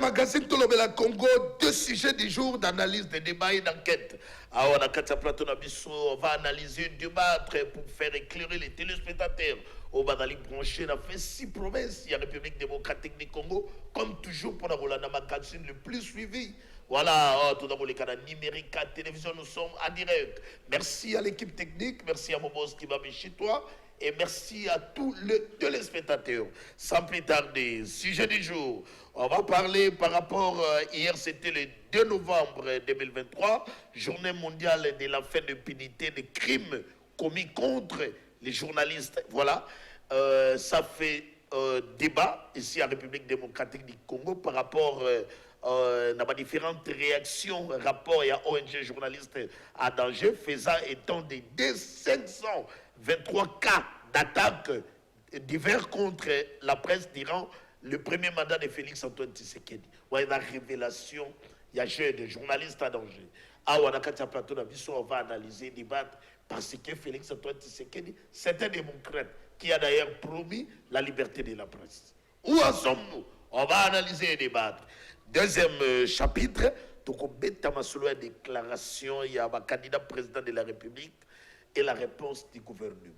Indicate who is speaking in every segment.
Speaker 1: magazine Tolobela Congo, deux sujets du jour d'analyse, de débat et d'enquête. Alors, on a quatre plateaux on va analyser, débattre pour faire éclairer les téléspectateurs. Au Badali branché, on a fait 6 provinces. Il y a la République démocratique du Congo, comme toujours pour la magazine le plus suivi. Voilà, tout d'abord les canaux numériques, à télévision, nous sommes en direct. Merci à l'équipe technique, merci à mon boss qui va chez toi. Et merci à tous les téléspectateurs. Sans plus tarder, sujet du jour, on va parler par rapport, hier c'était le 2 novembre 2023, journée mondiale de la fin d'impunité des crimes commis contre les journalistes. Voilà, ça fait débat ici en République démocratique du Congo par rapport à différentes réactions, rapport à ONG journalistes à danger, faisant étant des 523 cas d'attaques divers contre la presse durant le premier mandat de Félix Antoine Tshisekedi. Il y a une révélation, il y a des journalistes à danger. On va analyser, débattre, parce que Félix Antoine Tshisekedi, c'est un démocrate qui a d'ailleurs promis la liberté de la presse. Où en sommes-nous? On va analyser et débattre. Deuxième chapitre, la déclaration, il y a un candidat président de la République et la réponse du gouvernement.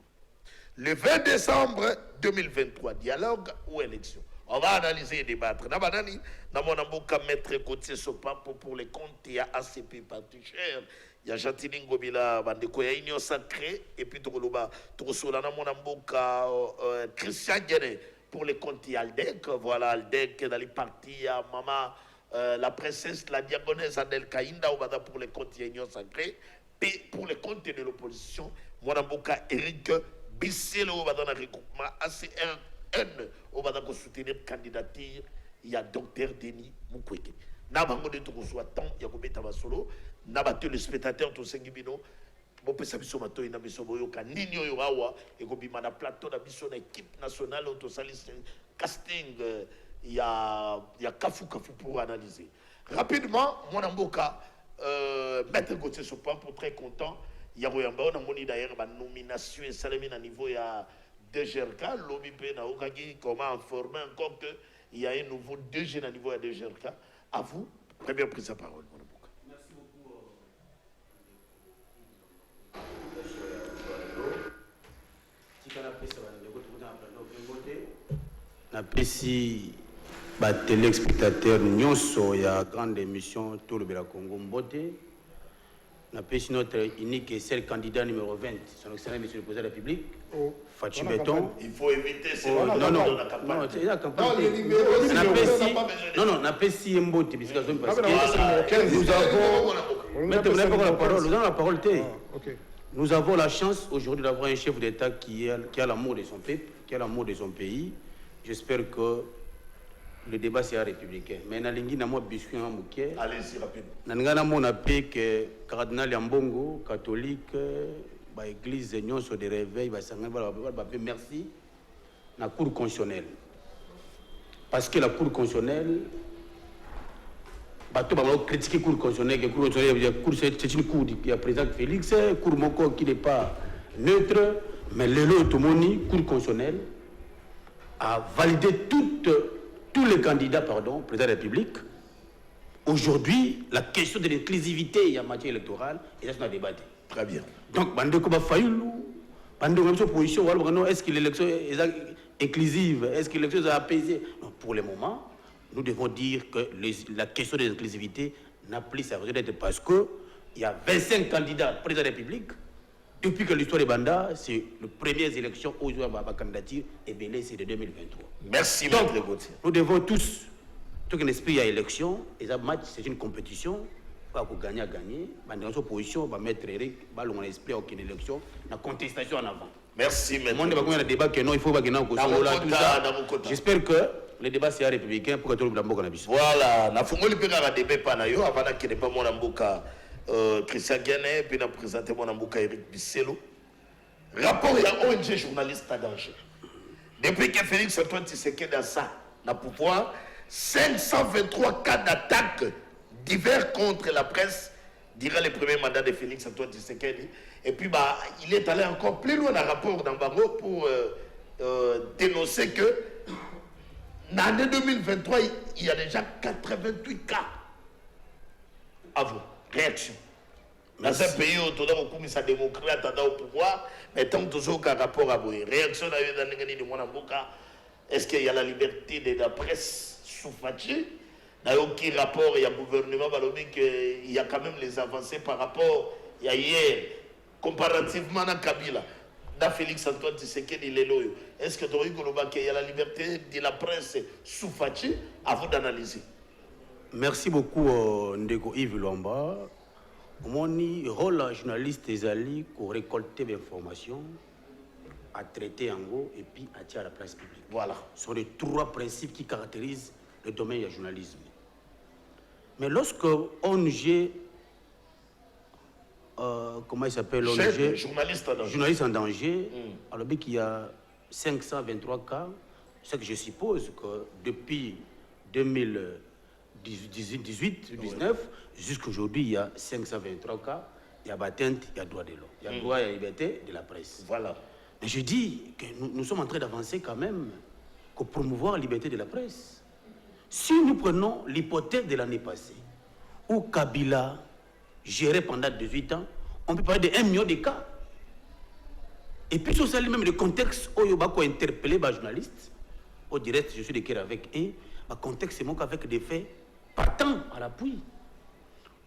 Speaker 1: Le 20 décembre 2023, dialogue ou élection. On va analyser et débattre. Nabanani, Namonamboka Maître Gauthier Sopa pour les comptes, il y a ACP Particher, il y a Jantini Ngobila, Bandeko, il y a Union Sacrée, et puis Tokoloba, Tokosola, Namonamboka, Christian Guéné, pour les comptes, il y a Aldec, voilà, Aldec, dans les partis, il y a Maman, la princesse, la diagonesse Adel Kainda, pour les comptes, il y a Union Sacrée, et pour les comptes de l'opposition, Monamboka Eric Bisselo, dans le regroupement ACRN, on va soutenir la candidature, il y a Dr Denis Mukwege. Nabango de Tokoso attend, il y a Kobeta Masolo, Nabaté le spectateur, tout Sengibino, bon, peut s'abisso mato, il n'a pas soboyo, Kanino Yorawa, et Kobima na plateau, na biso na équipe nationale, autosalis casting, il y a Kafu pour analyser. Rapidement, mon amboka, Maître Gauthier Sopan, pour très content, il y a Royamba, on a moni d'ailleurs ma nomination et salamine à niveau, il y a DGRK, l'OBI na Okagi, comment informer encore qu'il y a un nouveau DG à niveau à DGRK. À vous, première prise de parole, mon amboka.
Speaker 2: Merci beaucoup. Napesi ba téléspectateurs nyonso ya grande émission tout le Congo Mbote. Napesi notre unique et seul candidat numéro 20, son excellence monsieur le président de la République, Fachi Béton.
Speaker 1: Il faut éviter ces
Speaker 2: non, c'est la campagne. Non, Napesi Mbote parce que nous avons la parole, nous avons la parole. Nous avons la chance aujourd'hui d'avoir un chef d'État qui a l'amour de son peuple, qui a l'amour de son pays. J'espère que le débat sera républicain. Mais allez-y rapidement. Nangana mona pe que cardinal Yambongo catholique ba église union sur des réveils ba sanga ba merci la cour constitutionnelle. Parce que la cour constitutionnelle bato ba critiquer cour constitutionnelle que cour constitutionnelle c'est une cour qui a président Félix cour moko qui n'est pas neutre mais le tout moni cour constitutionnelle a validé tous les candidats, président de la République. Aujourd'hui, la question de l'inclusivité en matière électorale est dans le débat.
Speaker 1: Très bien.
Speaker 2: Donc, est-ce que l'élection est inclusive? Est-ce que l'élection est apaisée? Non, pour le moment, nous devons dire que la question de l'inclusivité n'a plus sa raison d'être parce qu'il y a 25 candidats président de la République. Depuis que l'histoire des Banda, c'est les premières élections où il y a ma candidature et belé c'est de 2023.
Speaker 1: Merci,
Speaker 2: donc,
Speaker 1: Maître Gauthier.
Speaker 2: Nous devons tous, tout un esprit à élection, et ça match, c'est une compétition, pas pour gagner à gagner. Dans cette position, on va mettre Eric, on a esprit à aucune élection, la contestation en avant.
Speaker 1: Merci, Maître
Speaker 2: Gauthier. Le monde débat que non, il faut pas gagner j'espère que le débat sera républicain pour que tout le monde ait
Speaker 1: voilà, na fungoli pe ka débat pa na yo avant que ne pas mon amboka Christian Guéné, puis nous présenté mon amboka Eric Bisselo. Rapport il y a ONG journaliste à danger. Depuis que Félix Antoine Tshisekedi dans ça, na pouvoir 523 cas d'attaque divers contre la presse durant le premier mandat de Félix Antoine Tshisekedi. Et puis il est allé encore plus loin dans le rapport d'Ambaro pour dénoncer que l'année 2023, il y a déjà 88 cas. À vous, réaction. Dans un pays où tout le monde sa démocratie au pouvoir, mais tant que tout un rapport à vous, réaction est-ce qu'il y a la liberté de la presse sous Fachi? Dans aucun rapport, il y a le gouvernement il y a quand même les avancées par rapport à hier, comparativement à Kabila. Dans Félix Antoine Tshisekedi, est-ce que il y a la liberté de la presse sous Fachi? À vous d'analyser.
Speaker 2: Merci beaucoup, Ndeko Yves Lomba. Mon rôle de journaliste est de récolter des informations, à traiter en gros et puis à tirer à la presse publique.
Speaker 1: Voilà.
Speaker 2: Ce sont les 3 principes qui caractérisent le domaine du journalisme. Mais lorsque ONG, comment il s'appelle ONG?
Speaker 1: Journaliste en danger.
Speaker 2: Journaliste en danger, alors qu'il y a 523 cas, ce que je suppose que depuis 2018-19, jusqu'à aujourd'hui, il y a 523 cas, il y a battente, il y a droit de l'homme, il y a droit à la liberté de la presse.
Speaker 1: Voilà.
Speaker 2: Mais je dis que nous sommes en train d'avancer quand même pour promouvoir la liberté de la presse. Si nous prenons l'hypothèse de l'année passée, où Kabila gérait pendant 18 ans, on peut parler de 1 million de cas. Et puis, sur ça, même le contexte où il y a interpellé les journalistes, au direct, je suis d'accord avec eux, le contexte, c'est moi avec des faits partants à l'appui.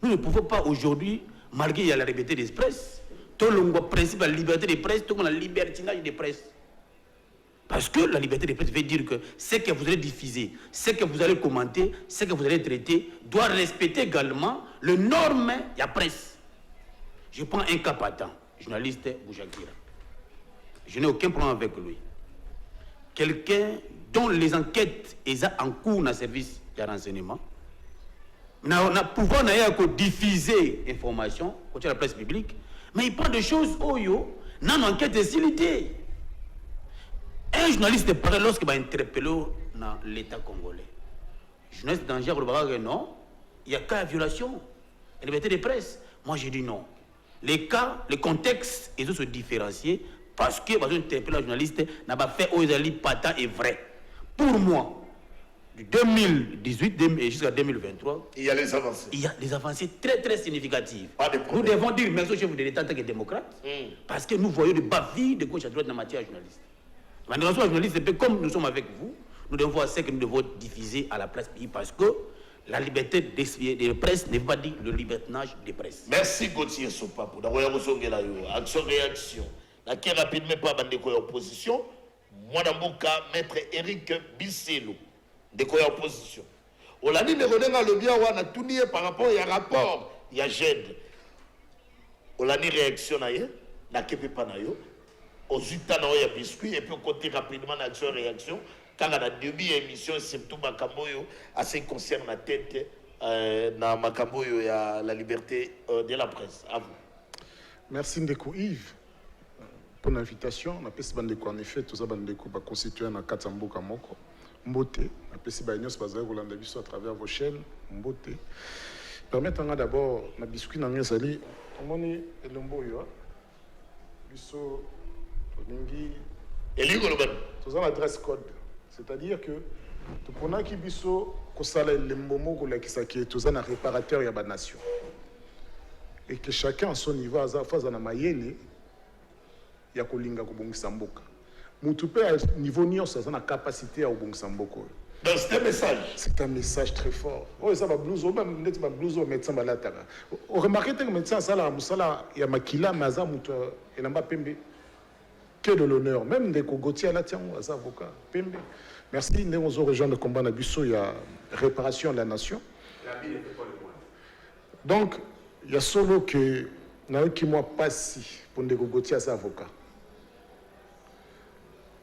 Speaker 2: Nous ne pouvons pas aujourd'hui, malgré la liberté de la presse, tout le principe de la liberté de la presse, tout le monde la libertinage de la presse. Parce que la liberté de presse veut dire que ce que vous allez diffuser, ce que vous allez commenter, ce que vous allez traiter, doit respecter également les normes de la presse. Je prends un cas patent, journaliste Boujakira. Je n'ai aucun problème avec lui. Quelqu'un dont les enquêtes sont en cours dans le service de renseignement, n'a pouvoir diffuser l'information contre la presse publique, mais il prend des choses où il y a une enquête de silité. Un journaliste parle lorsqu'il va interpeller dans l'État congolais. Journaliste danger, non, il y a cas de violation. La liberté de presse. Moi, j'ai dit non. Les cas, les contextes, ils doivent se différencier parce que les interpeller un journaliste n'a pas fait aux alliés patent et vrai. Pour moi, de 2018 jusqu'à 2023,
Speaker 1: il y a les avancées.
Speaker 2: Il y a des avancées très très significatives. Nous devons dire merci au chef de l'État en tant que démocrate, parce que nous voyons des bavures de gauche à droite dans la matière journaliste. Maintenant, journaliste, comme nous sommes avec vous, nous devons voir ce que nous devons diffuser à la presse pays parce que la liberté de presse n'est pas dit le libertinage de presse.
Speaker 1: Merci Gauthier Sopapo. Action réaction. Qui rapidement pas de opposition. Moi Nambuka, maître Eric Bisselo de opposition. On l'a dit mais le bien on a tout nié par rapport à rapport, il y a GED. On l'a dit réaction na kepe pas na yo. Aux utans il y a biscuit et puis on continue rapidement l'action réaction. Quand on a début émission surtout Makamboyo à ce qui concerne la tête dans Makamboyo et à la liberté de la presse. À vous.
Speaker 3: Merci Ndeko Yves pour l'invitation. On a pu Bandeko en effet tous Bandeko va constituer un Katambo Kamoko. Mbote, on a pu Bagnos Bazaï Rolanda Bisso à travers vos chaînes. Mbote. Permettez-moi d'abord ma biscuit dans les alliés. On est Elomboyo. Bisso.
Speaker 1: Et lui,
Speaker 3: tout ça, l'adresse code. C'est-à-dire que tout le monde qui biso kosala lembomo kolakisaki tout ça na réparateur ya ba nation. Et que chacun à son niveau a phase na mayele ya kolinga kobongisa mboka. Mutu pe à niveau nyonso ça na capacité à obongisa mboka.
Speaker 1: Donc c'est un message.
Speaker 3: C'est un message très fort. Oh ça va blouze même net ba blouze médecin balataka. On remarque que médecin ça la musala ya makila maza mutu elamba pembe. Que de l'honneur, même des Gauthier à la tiens, aux avocats. Merci, nous avons rejoint le combat Nabusso, il y a réparation de la nation. Donc, il y a solo que nous qui moi pas si pour des Gauthier à avocats.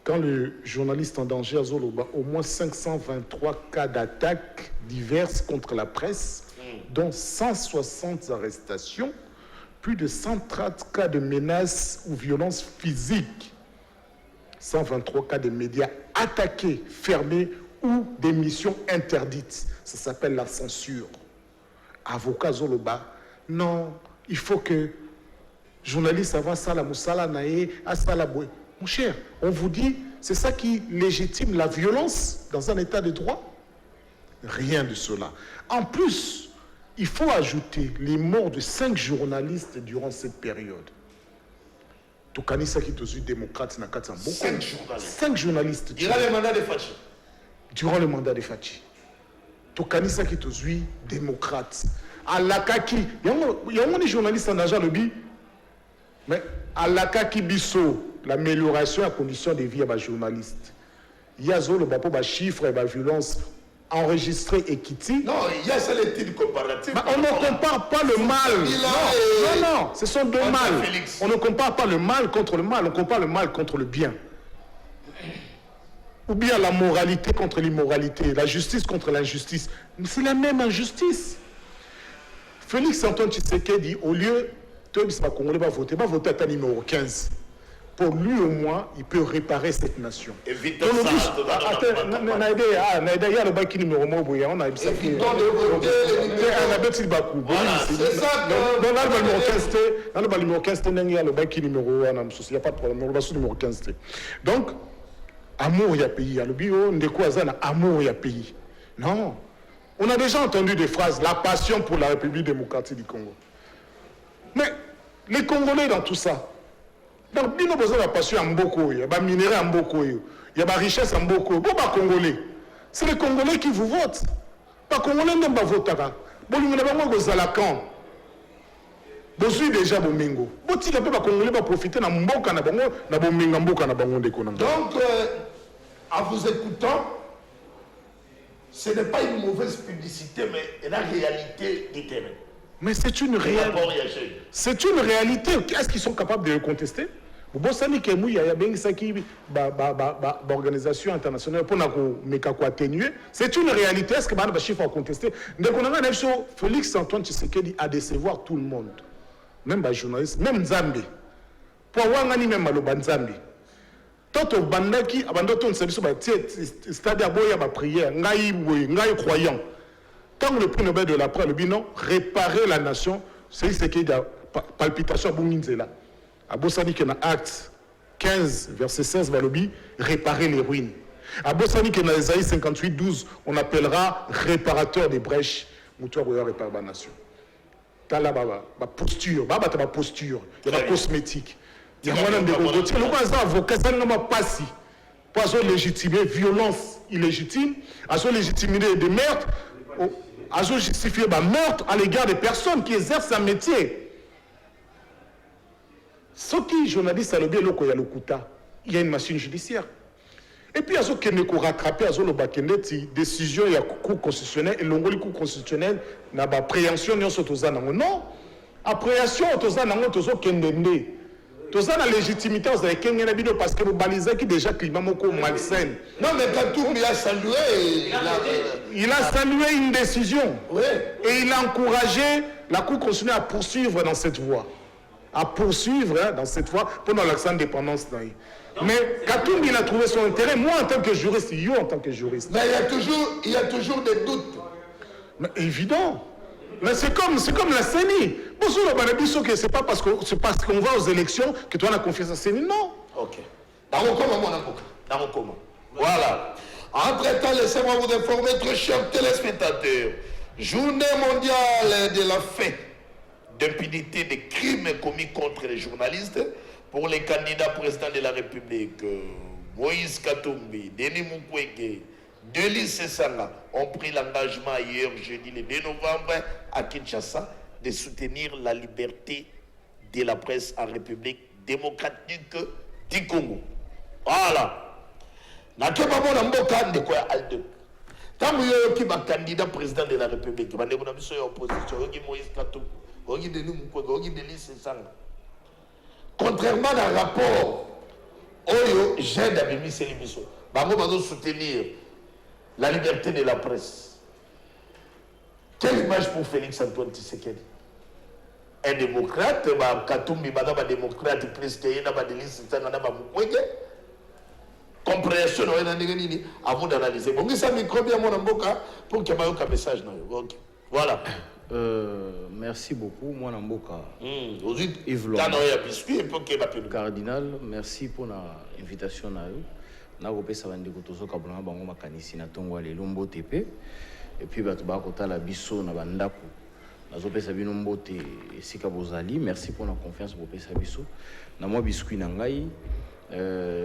Speaker 3: Quand le journaliste en danger à Zoloba, au moins 523 cas d'attaques diverses contre la presse, dont 160 arrestations, plus de 130 cas de menaces ou violences physiques, 123 cas de médias attaqués, fermés ou d'émissions interdites. Ça s'appelle la censure. Avocat Zoloba, non, il faut que journaliste avant ça, la moussala nae, à ça la boué. Mon cher, on vous dit, c'est ça qui légitime la violence dans un état de droit? Rien de cela. En plus, il faut ajouter les morts de 5 journalistes durant cette période. Tokanisa qui est démocrate na
Speaker 1: 5 journalistes.
Speaker 3: 5 journalistes.
Speaker 1: Durant le mandat de Fachi.
Speaker 3: Durant le mandat de Fachi. Tokanisa qui est démocrate. Alakaki, il y a des journalistes en agent lobby, mais Alakaki Bisso, l'amélioration à condition de vie à journalistes. Il y a le bapo chiffre et la violence enregistrée et quittée.
Speaker 1: Non, il y a ça l'étude comparative.
Speaker 3: On ne compare pas le mal. Non, ce sont deux mâles. On ne compare pas le mal contre le mal, on compare le mal contre le bien. Ou bien la moralité contre l'immoralité, la justice contre l'injustice. Mais c'est la même injustice. Félix Antoine Tshisekedi dit, au lieu de Congolais va voter à numéro 15. Pour lui au moins, il peut réparer cette nation.
Speaker 1: Évitons ça.
Speaker 3: Il y a le bac qui numéro 1, on a
Speaker 1: évitons de voter.
Speaker 3: Dans l'album numéro 15, il y a le bac numéro 1, il n'y a pas de problème, on va sur le numéro 15. Donc, amour, il y a pays. Il y a le bio, on découvre amour, il y a pays. Non. On a déjà entendu des phrases, la passion pour la République démocratique du Congo. Mais les Congolais dans tout ça, donc, il y a besoin de la passion en beaucoup, il y a des minéraux en beaucoup, il y a des richesses en beaucoup. Bon, pas Congolais. C'est les Congolais qui vous votent. Pas Congolais ne votent pas. Bon, il y a des Zalakan. Bon, je suis déjà bon mingo. Bon, si les Congolais vont profiter de mboka na bango, na bon mingo mboka na bango de konanga.
Speaker 1: Donc, en vous écoutant, ce n'est pas une mauvaise publicité, mais la réalité du terrain.
Speaker 3: Mais c'est une réalité. C'est une réalité. Est-ce qu'ils sont capables de le contester? Il y a une organisation internationale pour atténuer. C'est une réalité. Est-ce que les chiffres à contester? Félix Antoine Tshisekedi a décevoir tout le monde. Même les journalistes, même Zambie. Pour avoir même le Zambie. Toto bandaki abandoto nsabiso ba stade à boya ba prière ngai croyant. Tant le prix Nobel de la paix le bilan réparer la nation, c'est ce qui est palpitation à Bunginzela. À Bossani qui a acte 15 verset 16 va lobby réparer les ruines. À Bossani qui a Isaïe 58 12 on appellera réparateur des brèches. Moutoua boya réparer la nation. Tala baba posture, baba ta posture, il y a la cosmétique. Il y a un avocat, ça n'a pas si. Pour légitimer violence illégitime, à légitimer des meurtres, à justifier un meurtre à l'égard des personnes qui exercent un métier. Ce qui journaliste à l'objet, il y a une machine judiciaire. Et puis, à ce qui est rattrapé, à ce qui est décision, il y a cour constitutionnel, et l'ongoli cour constitutionnel, n'a pas préhension, non. Appréhension, tout ça, la légitimité, vous avez qu'un vidéo parce que vous balisez qui déjà climat malsain.
Speaker 1: Non, mais Katoum, il a salué.
Speaker 3: Il a salué une décision.
Speaker 1: Oui.
Speaker 3: Et il a encouragé la Cour constitutionnelle à poursuivre dans cette voie. À poursuivre dans cette voie pendant l'accès d'indépendance. Mais Katoum, il a trouvé son intérêt. Moi, en tant que juriste, en tant que juriste.
Speaker 1: Mais il y a toujours des doutes.
Speaker 3: Mais évident. Mais c'est comme la CENI. C'est pas parce qu'on va aux élections que tu as la confiance à la CENI, non.
Speaker 1: Ok. Voilà. Entre-temps, laissez-moi vous informer, très chers téléspectateurs. Journée mondiale de la fête d'impunité des crimes commis contre les journalistes pour les candidats présidents de la République. Moïse Katumbi, Denis Mukwege, Delis Sessanga ont pris l'engagement hier, jeudi le 2 novembre, à Kinshasa, de soutenir la liberté de la presse en République démocratique du Congo. Voilà. Nakebamo na mboka ndeko ya Alde. Tangu yo ki ba candidat président de la République, ba ndeko na biso ya opposition, yo ki Moïse Katumbi, yo ki Denis Mukwege, yo ki Delis Sessanga. Contrairement à un rapport, Oyo, j'aide à Bimi Selibiso. Bango bazo soutenir la liberté de la presse. Quelle image pour Félix Antoine Tshisekedi? Un démocrate, Katumbi, un démocrate, plus qu'il y a des listes, compréhension, avant d'analyser. Bon, ça micro bien mon amboka pour qu'il y ait un message. Voilà.
Speaker 2: Mais merci beaucoup. Moi, Namboka.
Speaker 1: Yves
Speaker 2: Cardinal, merci pour l'invitation. Na kopesa bandeko tozoka blanc bango makanisi na tongo le lombo tepe et puis bato ba kotala biso na bandako nazopesa bino mbote esika bozali. Merci pour la confiance bopesa biso na moi biskuit na ngai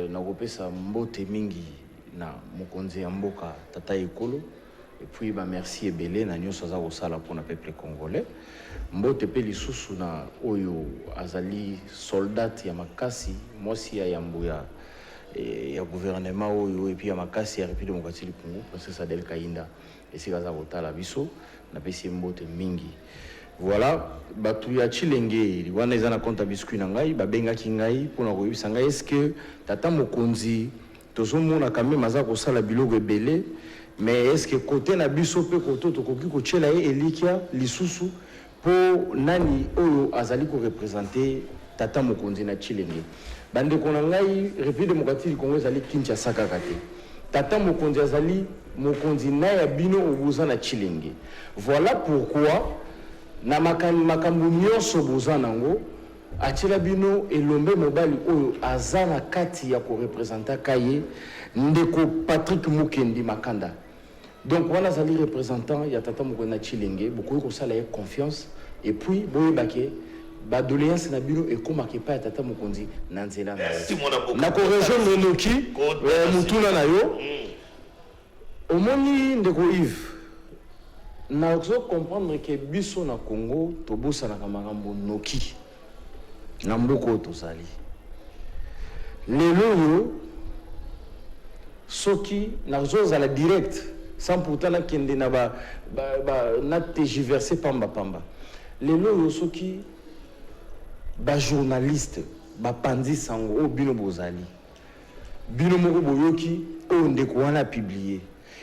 Speaker 2: na kopesa mbote mingi na mokonzi ya mboka tata ekolo et puis ba merci ebele na nyoso za kosala pour na peuple congolais mbote pe lisusu na oyo azali soldat ya makasi mosi ya yambuya ya gouvernement oyo et puis ya makasi ya République démocratique du Congo princesse Adèle Kainda esika za kotala biso na pesi mbote mingi. Voilà batu ya Chilenge wana eza na compte biscuit na ngai babengaki ngai pona koyebisa ngai est-ce que tata mokonzi tozomona quand même aza kosala biloko ebele mais est-ce que côté na biso pe koto tokoki kochela ye elikia lisusu po nani oyo azali ko représenter tata mokonzi na Chilenge bande kona ngai République démocratique du Congo ezali Kinshasa kaka te tata mokonzi azali mokonzi na ya bino obuza na Chilenge. Voilà pourquoi na makambo nyonso boza nango atila bino elombe mobali oyo azana kati ya ko représenter kaye ndeko Patrick Mukendi Makanda. Donc wana zali représentant ya tata mokonzi na Chilenge beaucoup ko sala confiance et puis boye baké ba doléance na bino ekomaki pa tata mokonzi na nzela na ko rejoindre Noki mutuna na yo omoni ndeko Yves na ozo comprendre que biso na Congo tobusa na kamagambo Noki na mboko tozali lelo yo soki na zoza la direct sans pourtant na kende na na tergiverser pamba lelo yo soki ba journaliste ba pandi sango o bino bozali bino moko boyoki o ndeko wana publier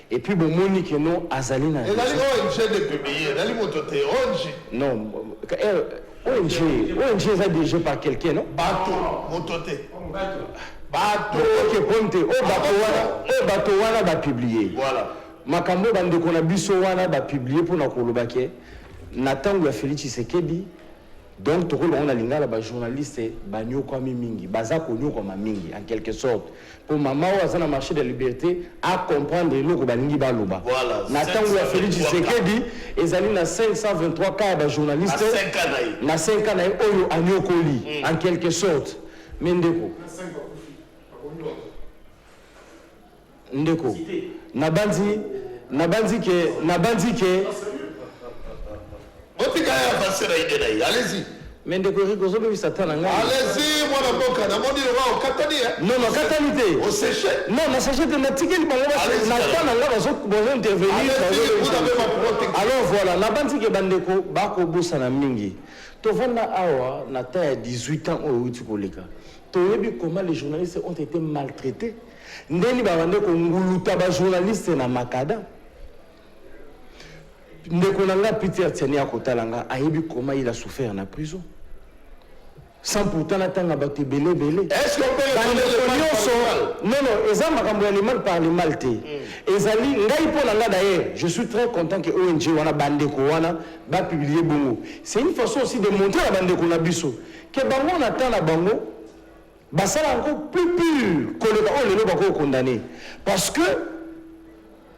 Speaker 2: et puis bon monique non azali na
Speaker 1: ezali ONG de publier ezali motote ONG
Speaker 2: non ONG est dirigé par quelqu'un non
Speaker 1: bato motote bato
Speaker 2: ok ponte o bato wana ba publier
Speaker 1: voilà
Speaker 2: makambo bandeko na biso wana ba publier pour na kolobake na tango ya Félix Tshisekedi. Donc, on a lingala ba journaliste banyoko mingi, bazako nyoko mingi en quelque sorte. Pour maman ou na marché de liberté à comprendre loko balingi baloba.
Speaker 1: Voilà.
Speaker 2: Na tango ya Félix Tshisekedi ezali na 523 cas ba journaliste na 5 ans oyo anyoko li en quelque sorte. Mendeko. Ndeko. Na banzi ke
Speaker 1: allez-y.
Speaker 2: Mais de quoi vous avez Satan
Speaker 1: allez-y, moi la boca, na moni le roi, katani.
Speaker 2: Non, non, katani.
Speaker 1: Au séché.
Speaker 2: Non, na séché de natiki ba na tana nga bazo intervenir.
Speaker 1: Vous avez ma protection.
Speaker 2: Alors voilà, na banti ke bandeko bako busa na mingi. To vanda awa na ta 18 ans au utikoleka. To yebi comment les journalistes ont été maltraités. Ndeni ba bandeko nguluta ba journalistes na makada. Ndekonanga Peter Tiani akotalanga ayebi comment il a souffert en prison. Sans pourtant attendre battre belé.
Speaker 1: Est-ce qu'on peut le
Speaker 2: non, eza makambo ya mal par le malte. Ezali ngai po nanga d'ailleurs, je suis très content que ONG wana bandeko wana ba publier bongo. C'est une façon aussi de montrer à bandeko na biso que bango na tana bango basala encore plus pur que le lelo bako condamné parce que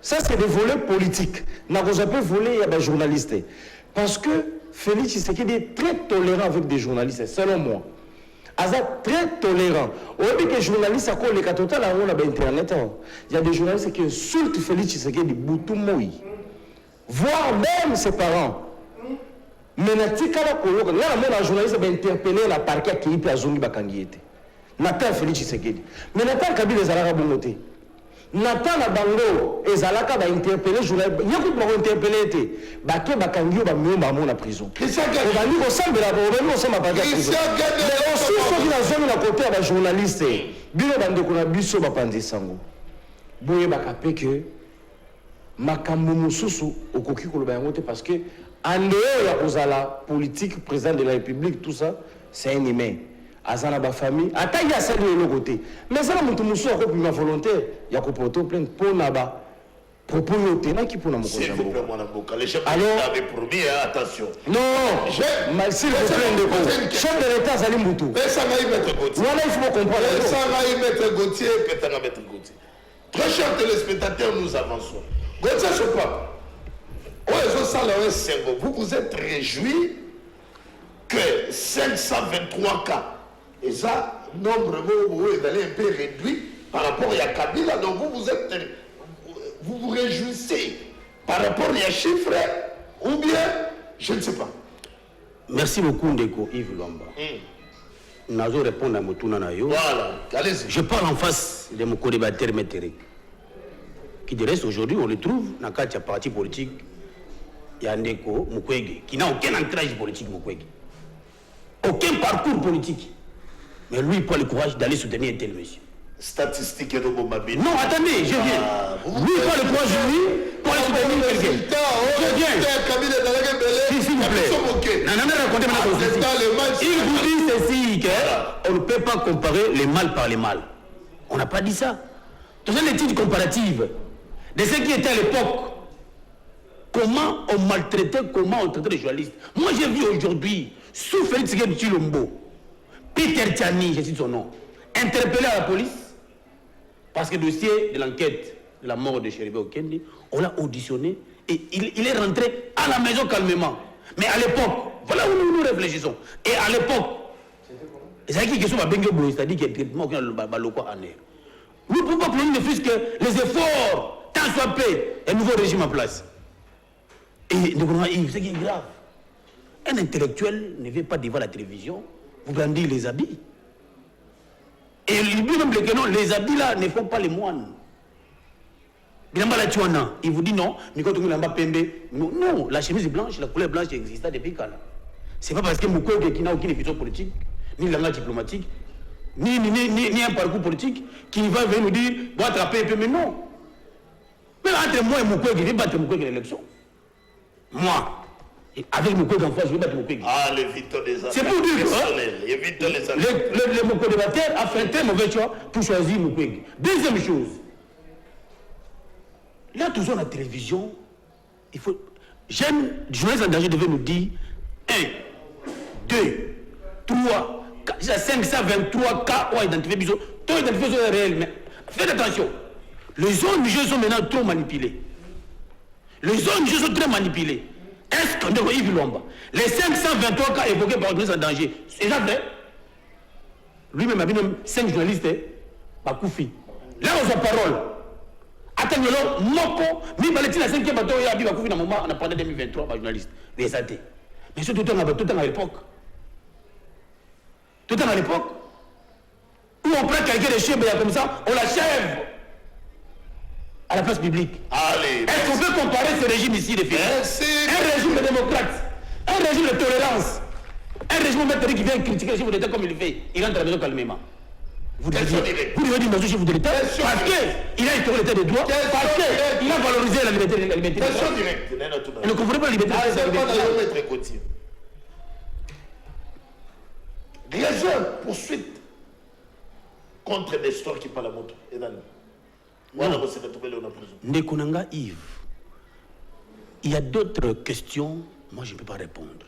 Speaker 2: ça, c'est des volets politiques. N'a pas volé, il y a des journalistes. Parce que Félix Tshisekedi est très tolérant avec des journalistes, selon moi. Aza très tolérant. On dit que les journalistes, à les total, on a Internet. Il y a des journalistes qui insultent Félix Tshisekedi, Boutou Moui. Voire même ses parents. Mais un journaliste a interpellé la parquet qui est à Zongi Bakangiete. Nathan Félix Tshisekedi. Mais Nathan Kabila Zalaga Bongote. Nathan na bango ezalaka ba interpeller journaliste yoko ba interpeller te bato bakangi ba myomba mo na prison bani ko sambela ba bani ko samba ba prison mais aussi ceux qui na zone na côté ba journaliste bino bande ko na biso ba panzi sango boye bakape que makambo mususu okoki ko loba yango te parce que en dehors ya kozala politique président de la République tout ça c'est un humain. Azana ba famille ataya sali le côté mais ça mutu musu ko pima volontaire ya ko porter plainte pour naba propos au qui pour
Speaker 1: s'il vous plaît, mon avocat. Les chefs de l'État avaient promis, attention.
Speaker 2: Non, s'il vous plaît, chef de l'État, Salim Moutou.
Speaker 1: Mais ça va y mettre Gauthier.
Speaker 2: Voilà, il faut comprendre.
Speaker 1: Ça va y mettre Gauthier, peut-être mettre Gauthier. Très chers téléspectateurs, nous avançons. Gauthier, je crois. Vous vous êtes réjouis que 523 cas, et ça, nombre est allé un peu réduit par rapport à Kabila, donc vous vous réjouissez par rapport à chiffres, ou bien, je ne sais pas.
Speaker 2: Merci beaucoup, Ndeko Yves Lwamba. Nazo répondre à Moutuna Nayo.
Speaker 1: Voilà, allez-y.
Speaker 2: Je parle en face de mon co-débatteur Météric, qui de reste aujourd'hui, on le trouve dans le parti politique. Il y a Ndeko Mukwege, qui n'a aucun ancrage politique, Mukwege. Aucun parcours politique. Mais lui, il prend le courage d'aller soutenir un tel monsieur.
Speaker 1: Statistique de Bomabine.
Speaker 2: Non, attendez, je viens. Lui, il prend le courage, lui, pour aller soutenir quelqu'un. Je viens. S'il vous plaît. Il vous dit ceci, qu'on ne peut pas comparer les mal par les mal. On n'a pas dit ça. Dans une étude comparative de ce qui était à l'époque, comment on maltraitait, comment on traitait les journalistes. Moi, j'ai vu aujourd'hui, sous Félix Tshisekedi, Peter Tchani, je cite son nom, interpellé à la police, parce que le dossier de l'enquête de la mort de Chéribé Okendi, on l'a auditionné et il est rentré à la maison calmement. Mais à l'époque, voilà où nous réfléchissons. Et à l'époque, c'est qui question c'est-à-dire qu'il y a traitement aucun baloko en air. Nous ne pouvons pas prendre ne fût que les efforts, tant soit paix, un nouveau régime en place. Et ce qui est grave, un intellectuel ne vient pas devant la télévision, vous brandir les habits. Et lui-même, les habits là ne font pas les moines. Il vous dit non, non, la chemise blanche, la couleur blanche existait depuis quand là. C'est pas parce que Mukwege qui n'a aucune vision politique, ni langage diplomatique, ni un parcours politique, qui va venir nous dire, bon, attraper un peu, mais non. Mais entre moi et Mukwege, je vais battre Mukwege l'élection. Moi, avec Mukwege en face, je vais battre Mukwege.
Speaker 1: Ah, l'évitons des
Speaker 2: c'est pour dire
Speaker 1: que
Speaker 2: le Mukwege a fait un très mauvais choix pour choisir Mukwege. Deuxième chose, là, toujours à la télévision, il faut. Jeune journaliste en danger devait nous dire 1, 2, 3, 4, 523 cas ont identifié Biso. Tout identifié sont réels, mais faites attention. Les zones du jeu sont maintenant trop manipulées. Les zones du jeu sont très manipulées. Est-ce qu'on devrait y vivre? Les 523 cas évoqués par le journaliste en danger, c'est ça vrai? Lui-même a vu 5 journalistes, Bakoufi. Là, on a parole. Attends, Moko, mi baleti la 5e bateau, il y a eu Bakoufi dans le moment, on a parlé de 2023 par journaliste. Les athées. Mais c'est tout le temps à l'époque. Tout le temps à l'époque. Où on prend quelqu'un de chèvre comme ça, on l'achève à la place publique.
Speaker 1: Allez.
Speaker 2: Est-ce qu'on peut comparer ce régime ici de finances? Un régime de démocrate, un régime de tolérance, un régime méthodique qui vient critiquer le chef de l'État comme il le fait, il rentre à la maison calmement. Vous devez dire dans le chef de l'État parce qu'il a instauré l'état de droit, parce qu'il a valorisé la liberté.
Speaker 1: Question directe.
Speaker 2: Et ne confondez pas la liberté.
Speaker 1: Raison, poursuite contre Nestor qui parle à moto.
Speaker 2: Ndekonanga Yves, il y a d'autres questions, moi je ne peux pas répondre.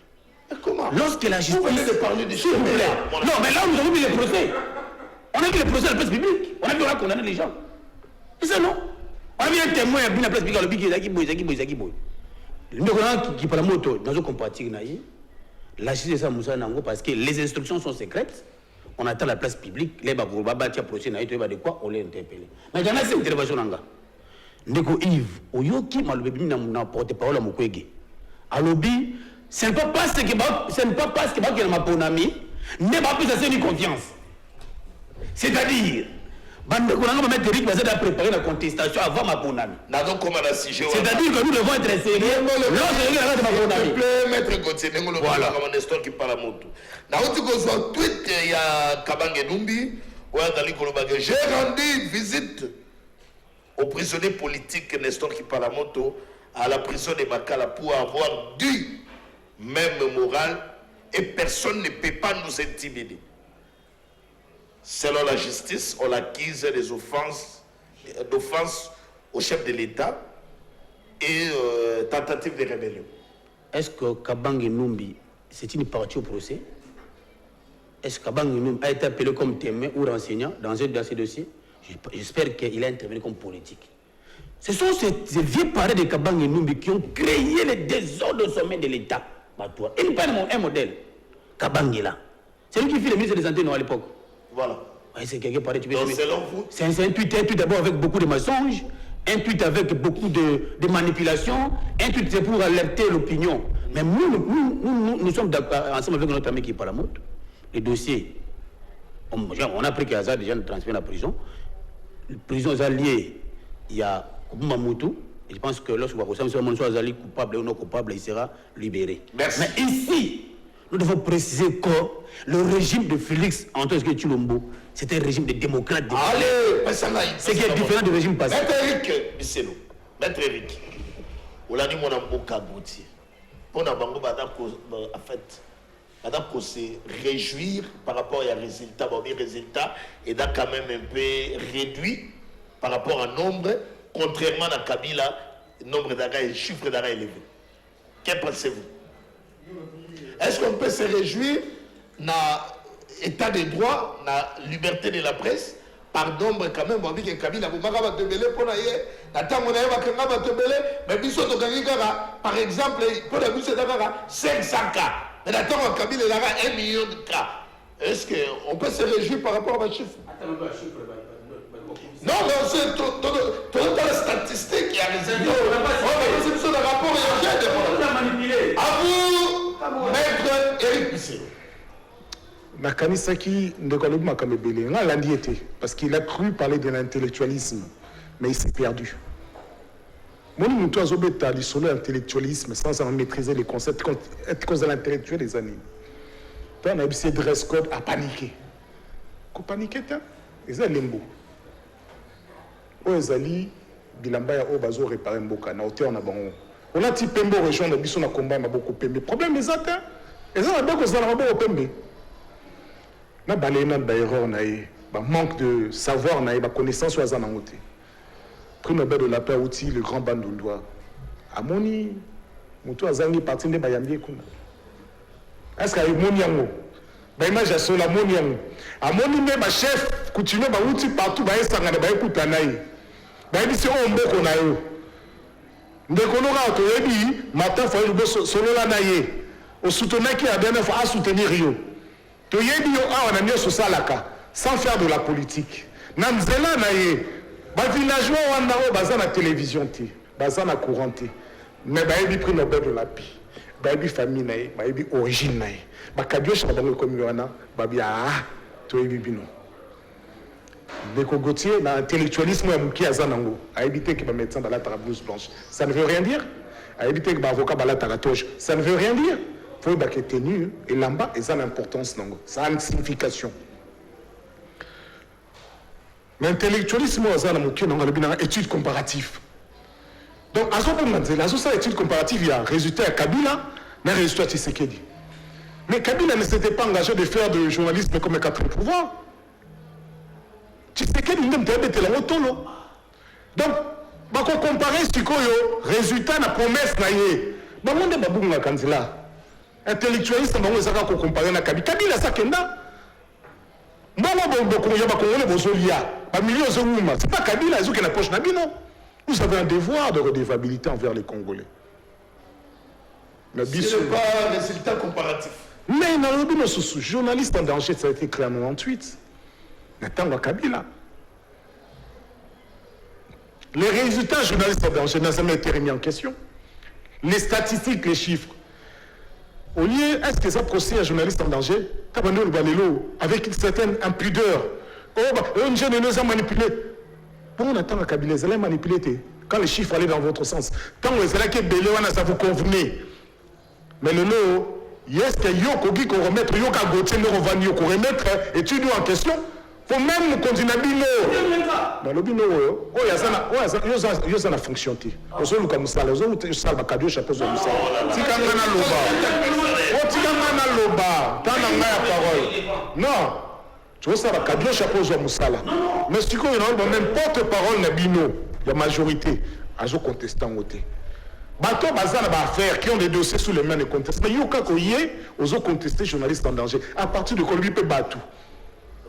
Speaker 1: Mais comment?
Speaker 2: Lorsque la justice...
Speaker 1: Vous venez de parler du chef.
Speaker 2: Non, mais là nous avons vu les procès. On a vu les procès à la place publique. On a vu on a condamné les gens. C'est ça non? On a vu un témoin à la place publique, Zaki Boy. Le Ndekonanga qui parle à moto, dans un comparatif, la justice est ça Moussa Nango parce que les instructions sont secrètes. On attend la place publique, les babouba tia procès de quoi on les interpellé. Mais il y en a cette intervention nanga. Ndeko Yves, oyoki malobi na porte-parole à Mukwege. Alobi, ce n'est pas parce que il m'a ponami, n'est pas plus assez de confiance. C'est-à-dire, Bandeko Nanga va mettre Eric Bazet à préparer la contestation avant ma ponami. C'est-à-dire que nous devons être sérieux.
Speaker 1: S'il vous plaît, maître Gauthier, voilà. Nestor qui parle à moto. Dans tweet, il y a Kabange Numbi, j'ai rendu visite au prisonnier politique Nestor qui parle à moto à la prison de Makala pour avoir du même moral et personne ne peut pas nous intimider. Selon la justice, on accuse des offenses au chef de l'État et tentative de rébellion.
Speaker 2: Est-ce que Kabange Numbi, c'est une partie au procès? Est-ce que Kabange Numbi a été appelé comme témoin ou renseignant dans ces dossiers? J'espère qu'il a intervenu comme politique. Ce sont ces vieux parents de Kabange Numbi qui ont créé les désordres au sommet de l'État. Il n'est pas un modèle. Kabange là. C'est lui qui fait le ministre des Antennes à l'époque.
Speaker 1: Voilà.
Speaker 2: Ouais, c'est quelqu'un pareil.
Speaker 1: Donc selon vous?
Speaker 2: C'est un tweet d'abord avec beaucoup de mensonges, un tweet avec beaucoup de manipulations, un tweet c'est pour alerter l'opinion. Mais nous sommes ensemble avec notre ami qui est par la mode. Les dossiers, on a appris qu'il y a déjà transféré à la prison. Les prisons alliées, il y a Mamutu. Et je pense que lorsque soit Azali coupable ou non coupable, il sera libéré.
Speaker 1: Merci.
Speaker 2: Mais ici, nous devons préciser que le régime de Félix Antoine Tshilombo, c'était un régime de démocrate.
Speaker 1: Allez,
Speaker 2: c'est qui est différent du régime passé.
Speaker 1: Maître Eric Bisselo, Maître Eric, on a dit mon amboka Gautier. Pour la bango, en fait, madame se réjouir par rapport à résultat, résultat, et donc quand même un peu réduit par rapport à nombre, contrairement à Kabila, nombre d'arrêts, chiffre d'arrêts élevé. Qu'en pensez-vous? Est-ce qu'on peut se réjouir dans l'état de droit, dans la liberté de la presse, par nombre quand même, on dit que Kabila, vous m'avez pour par exemple, pour la bouche d'Agara, 500 cas. Mais attends, Kabila, il a 1 million de cas. Est-ce qu'on peut se réjouir par rapport à ma chiffre? Non, mais c'est toute la statistique qui a résulté. On a besoin d'un rapport et un à vous, Maître Eric Bisselo.
Speaker 3: Nakanisaki Ndekolobi Makamebele, on l'a dit parce qu'il a cru parler de l'intellectualisme, mais il s'est perdu. Moi, nous avons besoin de l'intellectualisme sans en maîtriser les concepts, être cause de l'intellectuel des années. On a essayé de dress code à paniquer. Qu'on paniquait, ils ont limbo. Ozali, Bilamba, Obazo réparer Mboka, na hauteur, on a dit Pembo région, on a dit qu'on a combat, on a beaucoup Pembe. Le problème est ça, ils ont beaucoup de Pembe. Na baléna d'erreur, manque de savoir, na connaissance ou azan angote. Prix Nobel de la paix outil le grand bandoulois. Amoni, mutu azangi parti de bayambi kuna. Est-ce qu'il y a moniango? Ba image sur la moniango. Amoni me ba chef continue ba outil partout ba esanga ba ekuta nayi. Ba dit c'est omboko na yo. Ndeko noka to yebi matin fa yo solo la nayi. Au soutenir qui a dernière fois à soutenir yo. To yebi yo a on a mis sur salaka sans faire de la politique. Namzela nayi. Les villageois ont la télévision, la courant, mais ils ont pris le Nobel de la paix. Ils ont famille, ils ont origine. Ils ont comme Yohana, ils ont Gautier, l'intellectualisme qui a zanango, a évité que les médecins dans la blouse blanche. Ça ne veut rien dire. A évité que les avocats dans la toge. Ça ne veut rien dire. Il faut que tenu et là-bas, ça a l'importance, ça a une signification. L'intellectualisme, c'est une étude comparative. Donc, à ce étude comparative, il y a un résultat à Kabila, mais un résultat à Tshisekedi. Mais Kabila ne s'était pas engagé de faire du journalisme comme un quatrième pouvoir. Tshisekedi n'a pas été là. Donc, on va comparer ce résultat de la promesse. On va comparer le candidat. Intellectualiste, on va comparer avec Kabila. Kabila, ça kenda. C'est pas Kabila qui est la poche Nabi, non. Vous avez un devoir de redevabilité envers les Congolais.
Speaker 1: Ce n'est pas un résultat comparatif.
Speaker 3: Mais Nairobi, nos journalistes en danger, ça a été créé en 98. Nathan Kabila. Les résultats journalistes en danger n'ont jamais été remis en question. Les statistiques, les chiffres. Au lieu, est-ce que ça procède un journaliste en danger avec une certaine impudeur? Un jeune nous a manipulé. Pourquoi on attend à Kabila? Ils allaient manipuler quand les chiffres allaient dans votre sens. Quand vous allez que ça vous convenait. Mais le lot, est-ce que Yoko qu'on remettre Yoka Gautier nous revend Yoko remettre études en question? Faut même continuer à bino. Dans le bino, il y a une fonction. Aux autres, comme ça, les autres, ils savent que Dieu chapeau de Moussa. Si quand on a l'oba, tant on a la parole. Non. Tu vois ça, que Dieu chapeau de Moussa. Mais si on a même porte-parole, il y a majorité. Ils ont contesté en côté. bateau bazana ba affaires qui ont des dossiers sous les mains de contestés. Mais yoka koye aux contestés journalistes en danger. À partir de Colombie peut battre.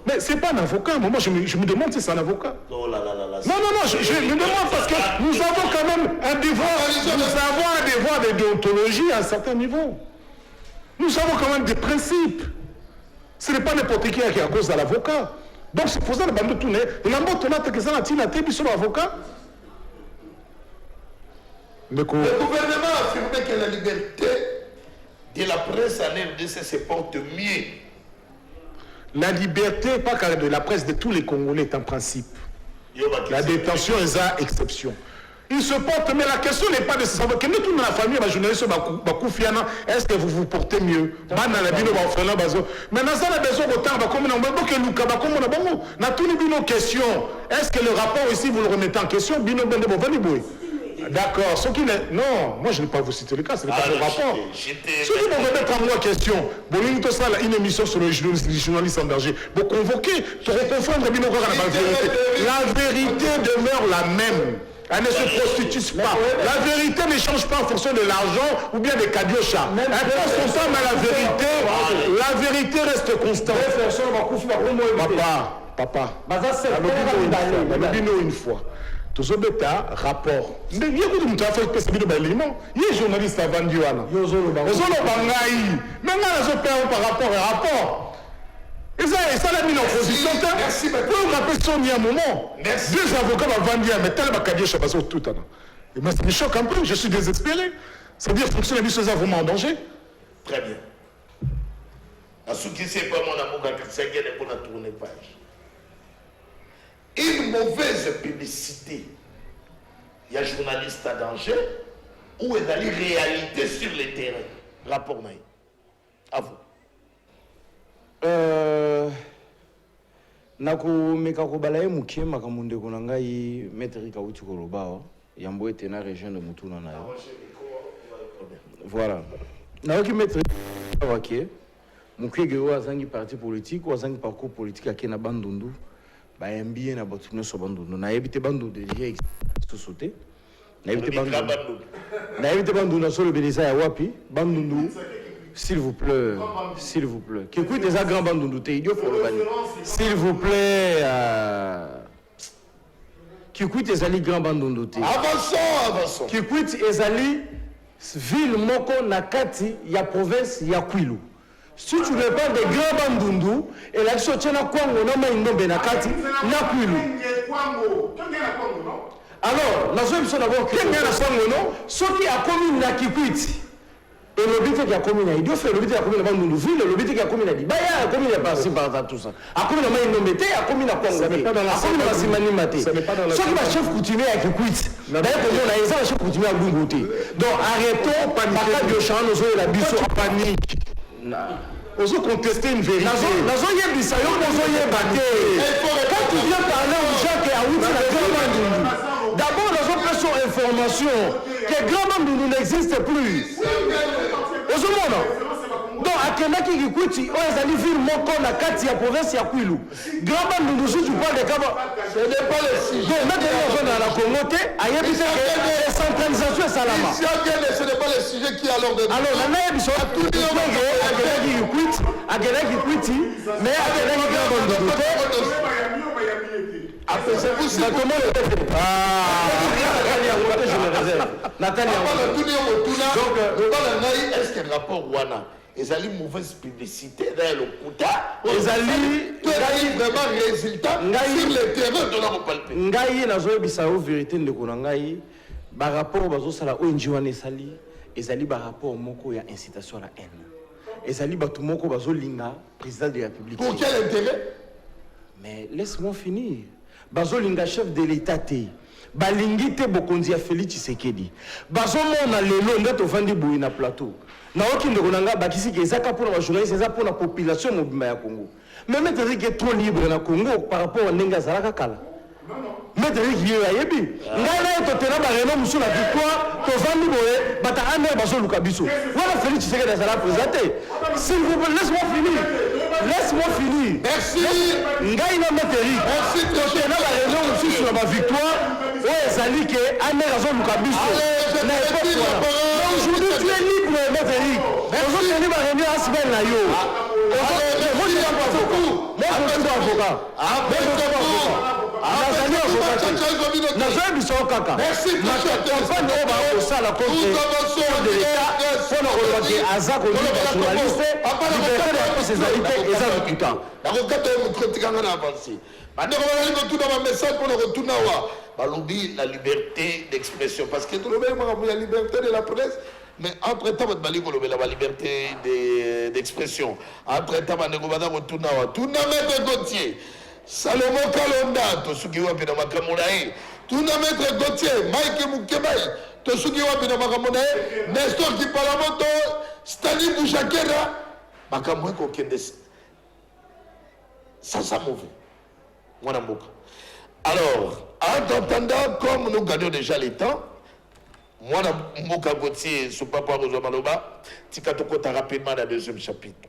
Speaker 3: Mais c'est pas un avocat. Moi je me demande si c'est un avocat.
Speaker 1: Oh là là là là.
Speaker 3: Non, je me demande parce que nous avons quand même un devoir. Nous avons un devoir de déontologie à un certain niveau. Nous avons quand même des principes. Ce n'est pas n'importe qui est à cause de l'avocat. Donc c'est pour ça que nous tournons. Et là, on a que ça, on a été l'avocat.
Speaker 1: Le gouvernement a affirmé que la liberté de la presse en RDC se porte mieux.
Speaker 3: La liberté, pas que de la presse de tous les Congolais est un principe. La détention est une exception. Il se porte, mais la question n'est pas de savoir que nous, tous dans la famille, les journalistes, est-ce que vous vous portez mieux? Mais dans ça, on a besoin de temps, comme on a tous nos questions. Est-ce que le rapport ici, vous le remettez en question? D'accord. Ce qui non, moi je ne vais pas vous citer le cas, ce n'est pas le rapport. Ce qui me remettre en moi question, une émission sur les journalistes en danger, vous convoquez, pour confondre la vérité demeure la même. Elle ne se prostitue pas. La vérité ne change pas en fonction de l'argent ou bien des cadiochas. Elle passe son temps, mais la vérité reste constante. Papa, une fois. Tous les rapport. Mais il y a des gens qui sont journalistes avant Dieu. Mais par rapport à rapport. Et ça l'a mis en opposition. Merci. Pour rappeler son un moment. Deux avocats vont vendre, mais tel que je suis tout à l'heure. Ça me choque un peu, je suis désespéré. C'est-à-dire que fonction de vie vraiment en danger.
Speaker 1: Très bien. À ce qui c'est pas mon amour, c'est qu'il y a pour la tourner page. Une mauvaise publicité, il y a journaliste à danger, ou est dans les réalités sur le terrain. Rapport naï. À vous.
Speaker 4: nakomeka kobala ye mokie makambo ndeko na ngai maître kauti koloba yambo ete na région de mutuna na yo voilà nayoki maître wake mokiege oyo azangi parti politique oyo azangi parcours politique ake na bandundu bayambi ye na bato nyonso bandundu nayebi te bandundu déjà lisusu te nayebi te bandundu nasolobela eza ya wapi bandundu. S'il vous plaît, qui écoute des grands bandundu, idiot pour le bannir. S'il vous plaît, qui écoute des grands bandundu.
Speaker 1: Avançons.
Speaker 4: Qui écoute des ville moko nakati ya province ya Kwilu. Si tu ne parles des grands bandundu, et la chose tient à Kwango, non mais non benakati na Kwilu. Alors, nous sommes d'abord qui est na Kwango non, ce qui a commis na Kikwiti. Et l'obité qui a commis à Idio fait l'obité qui a commis à Bandundu ville, l'obité qui a commis à Dibaya, a commis à Passi par tout ça. A commis à Maïnomete, a commis à Congo, a commis à Simanimate. Ce qui va chef coutumier à Kikwit. D'ailleurs, pour moi, on a un chef coutumier à Bungoté. Donc arrêtons, pas de champ, nous avons la biso en panique.
Speaker 3: Nous avons contesté une vérité.
Speaker 4: Quand tu viens parler aux gens qui a oublié la grande Bandundu, d'abord, nous avons pris son information que grand Bandundu n'existe plus. Donc, à Kenaki Kikwiti, on a dit ville Moko na kati ya province ya Kwilu. Grand Bandundu, si tu parles de Kaba, ce n'est pas le sujet. Donc, maintenant, on est dans la Congoté, à Yébissé, décentralisation et Salama.
Speaker 1: Ce n'est pas le sujet qui est à l'ordre.
Speaker 4: Alors, on a dit à tout le monde, à Kenaki Kikwiti, mais à Kenaki Grand Bandundu.
Speaker 1: Est-ce que le rapport Wana ils allaient mauvaise publicité dans le Kouta
Speaker 4: ils allaient
Speaker 1: vraiment résultat sur le terrain de la palpé
Speaker 4: ngai nazo bisao vérité ndeko na ngai ba rapport bazo sala ONG wana esali ezali ba rapport moko ya incitation à la haine ezali bato moko bazo linga président de la République.
Speaker 1: Pour quel intérêt?
Speaker 4: Mais laisse-moi finir. Bazolinga chef de l'État te balingi te bokonzi ya Félix Tshisekedi bazomona lelo ndeto vandi boyi na plateau na okinde konanga bakisi ke ezaka pour la journaliste eza pour la population mobimba ya Congo mais maître qui est trop libre na Congo par rapport à ndenga zalaka kala maître qui est ayebi ngana to tena ba reno musu na victoire to vandi boye bata ane bazoluka biso wala Félix Tshisekedi azala présenté s'il vous plaît laisse-moi finir
Speaker 2: Laisse-moi finir.
Speaker 3: Merci.
Speaker 2: Ngaïna Métérique.
Speaker 3: Merci.
Speaker 2: Quand on a la réunion aussi sur ma victoire, ouais, ça dit que Anne Razon Moukabiso. Aujourd'hui, tu es libre, Métérique. Aujourd'hui, tu es libre à réunion à Sibel Nayo. Moi, je suis avocat. Moi, je suis avocat.
Speaker 3: Merci.
Speaker 1: la liberté d'expression parce que tout le monde a la liberté de la presse. Mais entre-temps, la liberté d'expression. Entre-temps, tout maître Gauthier, Salomon Kalonda, Tosuki Wapina Makamulae, tout maître Gauthier, Mike Moukebaï, Tosuki Wapina Makamulae, Nestor Kipalamoto, Stani Bouchakera, Makamoué Kokende. Ça mauvais. Alors, en attendant, comme nous gagnons déjà les temps, moi, Mouka Gauthier, sous Papa Rozomaloba, Tikatokota rapidement dans le deuxième chapitre.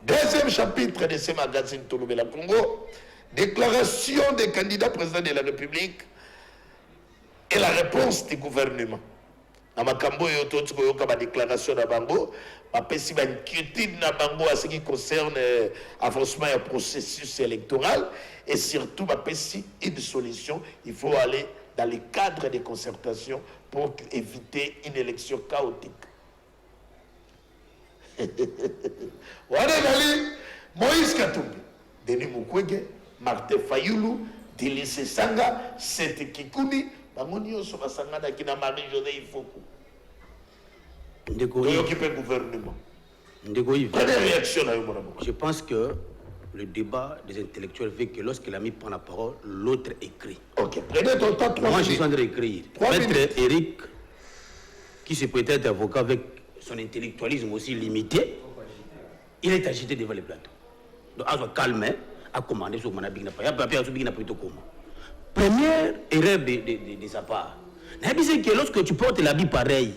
Speaker 1: Deuxième chapitre de ce magazine Touloubela Congo, déclaration des candidats présidents de la République et la réponse du gouvernement. Dans ma cambo, il y a une déclaration de Bango, il y a une inquiétude de Bango à ce qui concerne l'avancement du processus électoral et surtout, il y a une solution, il faut aller dans les cadres de concertation pour éviter une élection chaotique. Moïse Katumbi, Denis Mukwege, Martin Fayoulou, Délice Sanga, Sete Kikuni, Bangonio Sobasangana qui n'a Marie-José Ifoku. Qui occupe le gouvernement. Première réaction à
Speaker 2: je pense que le débat des intellectuels fait que lorsqu'il a mis prend la parole, l'autre écrit.
Speaker 1: Ok, prenez ton temps.
Speaker 2: Moi, je suis en train d'écrire. Maître Eric, qui se peut être avocat avec son intellectualisme aussi limité, il est agité devant les plateaux. Donc, à se calmer, à commander sur mon habit. Première erreur de sa part. C'est que lorsque tu portes l'habit pareil,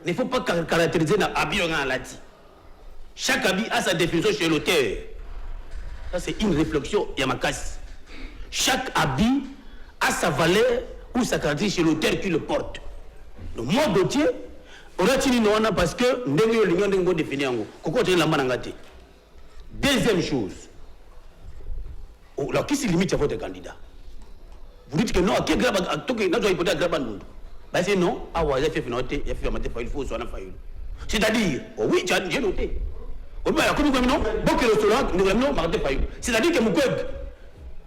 Speaker 2: il ne faut pas caractériser l'habit en lati. Chaque habit a sa définition chez l'auteur. Ça, c'est une réflexion, Yamakasi. Chaque habit a sa valeur ou sa caractéristique chez l'auteur qui le porte. Donc, moi, Gauthier, on a dit non parce que nous avons défini en gros. Deuxième chose, alors qui se limite à votre candidat? Vous dites que non, à quel grave, à tout cas, nous avons grave nous. Ben c'est non, ah ouais, il faut soit c'est-à-dire, oh oui, j'ai noté. C'est-à-dire que Mukwege,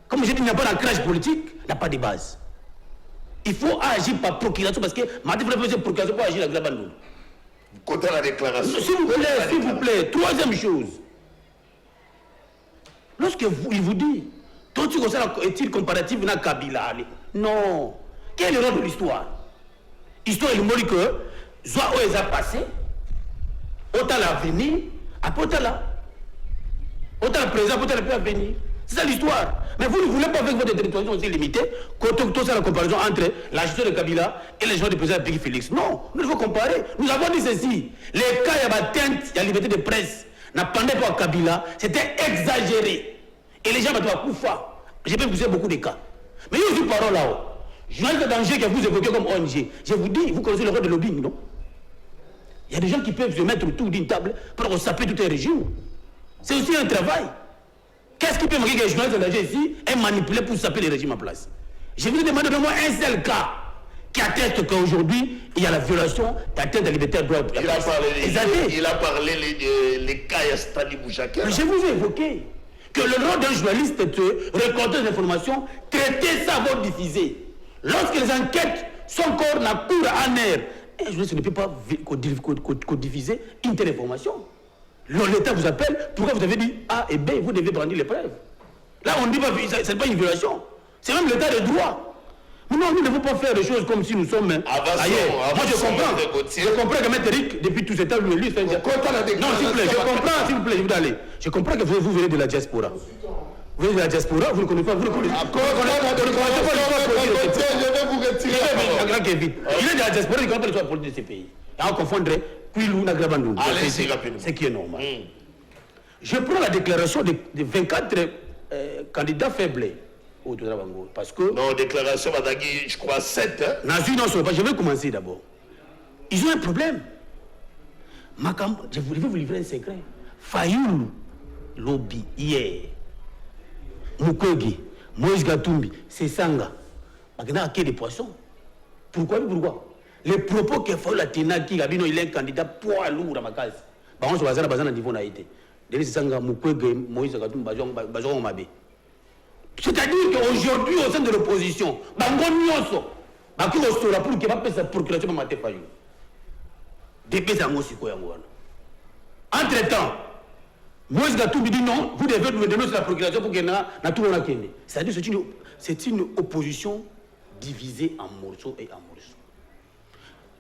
Speaker 2: comme je dis, il n'y a pas de crash politique, il n'y a pas de base. Il faut agir par procuration parce que Martin Fayoulou fait procuration pour agir à Glabandou.
Speaker 1: Côté la déclaration.
Speaker 2: S'il vous plaît. Troisième chose. Lorsque il vous dit, tout ce que est-il comparatif à Kabila? Non. Quel est le rôle de l'histoire? L'histoire, il dit que, soit où ils ont passé, autant l'avenir, après autant là. Autant le présent, autant le plus à venir. C'est ça l'histoire. Mais vous ne voulez pas avec votre territoire aussi limité, tout ça la comparaison entre la gestion de Kabila et les gens du président Pégui Félix. Non, nous devons comparer. Nous avons dit ceci. Les cas, il y a atteinte, il y a liberté de presse. N'attendez pas à Kabila, c'était exagéré. Et les gens m'ont dit à Koufa. J'ai pu pousser beaucoup de cas. Mais il y a une parole là-haut. Journaliste de danger que vous évoquez comme ONG. Je vous dis, vous connaissez le rôle de lobbying, non? Il y a des gens qui peuvent se mettre autour d'une table pour saper tout un régime. C'est aussi un travail. Qu'est-ce qui peut marquer que les journalistes de danger ici est manipulé pour saper les régimes en place? Je vous demande de moi un seul cas qui atteste qu'aujourd'hui, il y a la violation d'atteinte de la liberté de droit.
Speaker 1: Il a parlé les cas Yastani Bouchakera.
Speaker 2: Je vous ai évoqué que le rôle d'un journaliste est de récolter des informations, traiter ça, avant de diffuser. Lorsque les enquêtes sont encore la cour en air, un journaliste ne peut pas diffuser une telle information. L'État vous appelle, pourquoi vous avez dit A et B, vous devez brandir les preuves. Là, on dit pas, ce n'est pas une violation. C'est même l'État de droit. Mais non, nous ne devons pas faire des choses comme si nous sommes ailleurs. Moi, je comprends. Je comprends que M. Eric, depuis tout ce temps, lui, fait... Non, s'il vous plaît, je comprends, s'il vous plaît, je vous aller. Je comprends que vous venez de la diaspora. Vous venez de la diaspora, vous ne connaissez pas, vous ne connaissez pas.
Speaker 1: Je vais vous retirer.
Speaker 2: Il est de la diaspora, il ne connaît pas l'histoire politique de ces pays. Et on confondrait Quilou, Nagrabandou.
Speaker 1: Allez-y rapidement.
Speaker 2: Ce qui est normal. Je prends la déclaration de 24 candidats faibles au Tour Bango. Parce que.
Speaker 1: Non, déclaration, je crois 7. Hein?
Speaker 2: Je vais commencer d'abord. Ils ont un problème. Je vais vous livrer un secret. Fayoulou, lobby, hier. Mukwege, Moïse Gatumbi, c'est Sanga. Il y a des poissons. Pourquoi? Les propos que fait la Tenaki, il est un candidat poids lourd dans ma case. On se base sur le niveau naïté. C'est Sanga, Mukwege, Moïse Gatumbi, Bajon Mabe. C'est-à-dire qu'aujourd'hui, au sein de l'opposition, Bango Nyoso, Baki Ostora pour qu'il va faire sa procuration de Mate Fayou. Depuis Zango Yangouana. Entre-temps, Moïse Gatumbi dit non, vous devez nous donner la procuration pour qu'il y ait tout le monde. C'est-à-dire que c'est une opposition divisée en morceaux et en morceaux.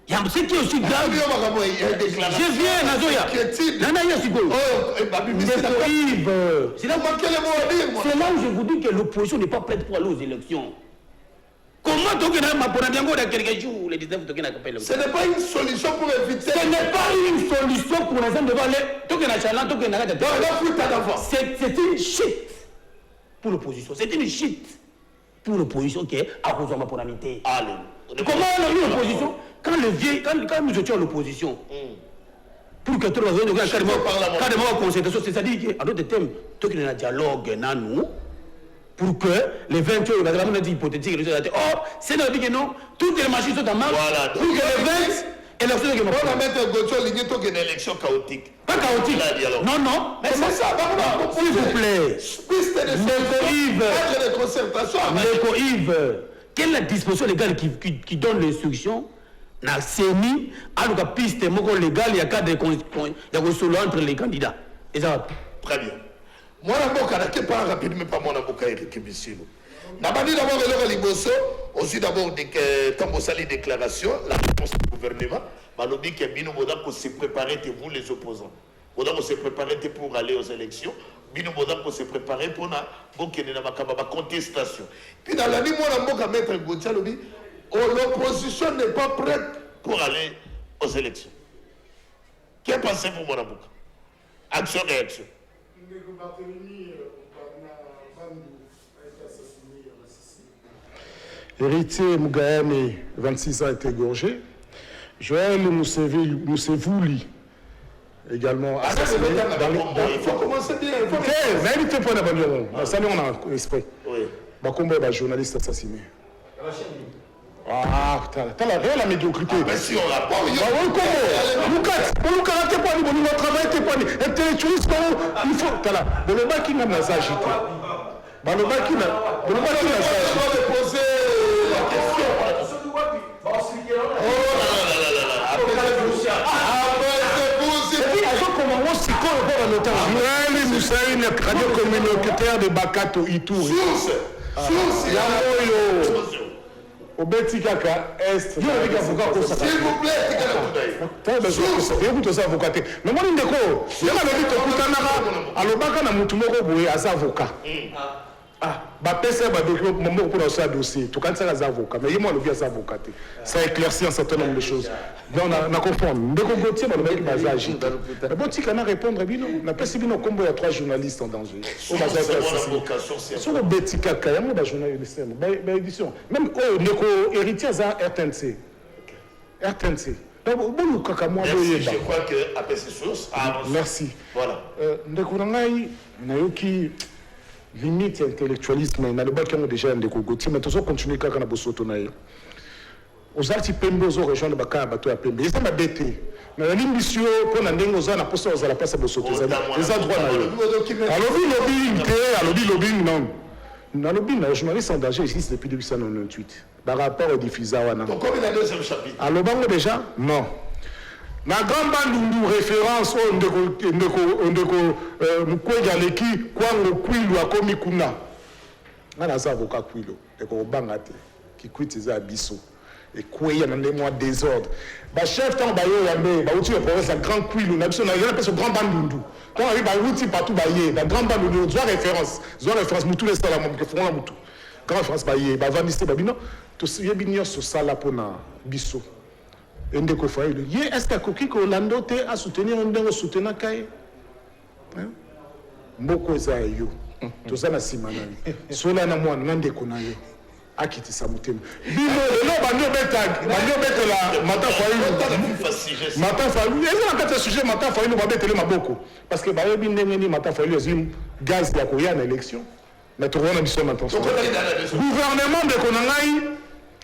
Speaker 2: Il y a ce qui est aussi grave. Je viens, Nazoya. C'est là où je vous dis que l'opposition n'est pas prête pour aller aux élections. Comment quelque jour, les 19
Speaker 1: ce n'est pas une solution pour éviter.
Speaker 2: Ce n'est pas une solution pour les gens devant c'est une shit pour l'opposition. C'est une shit pour l'opposition qui est à cause de ma ponamité. Comment on a eu l'opposition quand nous étions à l'opposition pour que tout le monde carrément en concertation, c'est-à-dire qu'en d'autres termes, tout qu'il y a un dialogue, nous. Pour que les 20 ans, on a dit hypothétique, or, c'est dans le que non, toutes les machines sont en marche, pour que les 20 élections qui
Speaker 1: on va mettre Gauthier Ligné pour une élection chaotique.
Speaker 2: Pas chaotique. Non.
Speaker 1: Mais c'est ça,
Speaker 2: s'il vous plaît. Yves, quelle est la disposition légale qui donne l'instruction dans la CENI, à la piste légale, il y a cas de solo entre les candidats.
Speaker 1: Très bien. Moi, je ne pas rapidement, pas moi, je ne Eric Bissilo. Nabani d'abord, aussi d'abord, quand vous allez déclaration, la réponse du gouvernement, je dis que nous devons se préparer, vous les opposants. Nous devons se préparer pour aller aux élections. Nous devons se préparer pour la contestation. Puis dans la nuit, moi, je vais mettre Gauthier, l'opposition n'est pas prête pour aller aux élections. Qu'est-ce que pensez pour moi, action-réaction?
Speaker 3: Héritier Mougaane, 26 ans, a été égorgé. Joël Moussevouli, également assassiné.
Speaker 1: Il faut commencer bien.
Speaker 3: Ça, on a esprit. Bakombo est un journaliste assassiné. Ah, t'as la réelle médiocrité.
Speaker 1: Mais si on l'a pas,
Speaker 3: on travail, intellectualiste, il faut. T'as là, le bac qui n'a pas agité. Le bac qui n'a pas
Speaker 1: poser la question.
Speaker 3: Joël Moussaïne, radio communautaire de Bakato Itouri. Source. Au Betikaka Est. S'il
Speaker 1: vous plaît,
Speaker 3: avocat. Mais moi, je suis avocat. Dossier. Tout quand ça avocat. Mais moi, le avocat. Ça éclaircit un certain nombre de choses. Donc, on a confondu. Mais bon, si on a répondre, on a pas si bien combo, il y a 3 journalistes en danger. Sur le Betikaka, il y a un journaliste. Même héritier à RTNC. RTNC.
Speaker 1: Merci, je crois que après ces sources.
Speaker 3: Merci.
Speaker 1: Voilà.
Speaker 3: Limite intellectualisme, il y a des gens déjà en Gauthier, mais tous continuer quand on a besoin de aux artistes Pembe, aux rejoindre le bateau à Pembe. Ils sont bêtés. Mais la ligne mission, pour la dengue, on a posé aux la place à Bosoto. Les endroits là. Lobbying, non. Dans le journaliste en danger ici depuis 1898. Par rapport au diffuseur.
Speaker 1: Donc, comme il y a 2e chapitre.
Speaker 3: À l'Obango déjà? Non. La grande bande référence au Ndeko Mukwegaleki, Kwango Kwilu a komi kuna. On a un avocat Kwilu, Ndeko Bangate, qui quitte ses abyssaux. Et Kouya dans des mois désordre. Le chef tant bayo yambe, ba outil province la grand Kwilu, na biso na yona peso grand bandundu. Quand on arrive à outil partout baye, la grande bandundu, zoa référence mutu les sala mom que font la mutu. Grand référence baye, ba vaniste babino, to yebinyo so sala pona biso. Ndeko Faye, est-ce que Koki Orlando a soutenir un soutenir Kaye? Mboko eza yo. Toza na simanani. Sola na mwana nandeko na yo. Akiti samutema. Bino lelo banyo betag, banyo betela mata fayu. Mata fayu. Eza na kata sujet mata fayu ba betele maboko parce que ba yebi ndenge ni mata fayu ezim gaz ya koya na élection. Mais tout le monde a besoin d'attention. Gouvernement de Konangaï,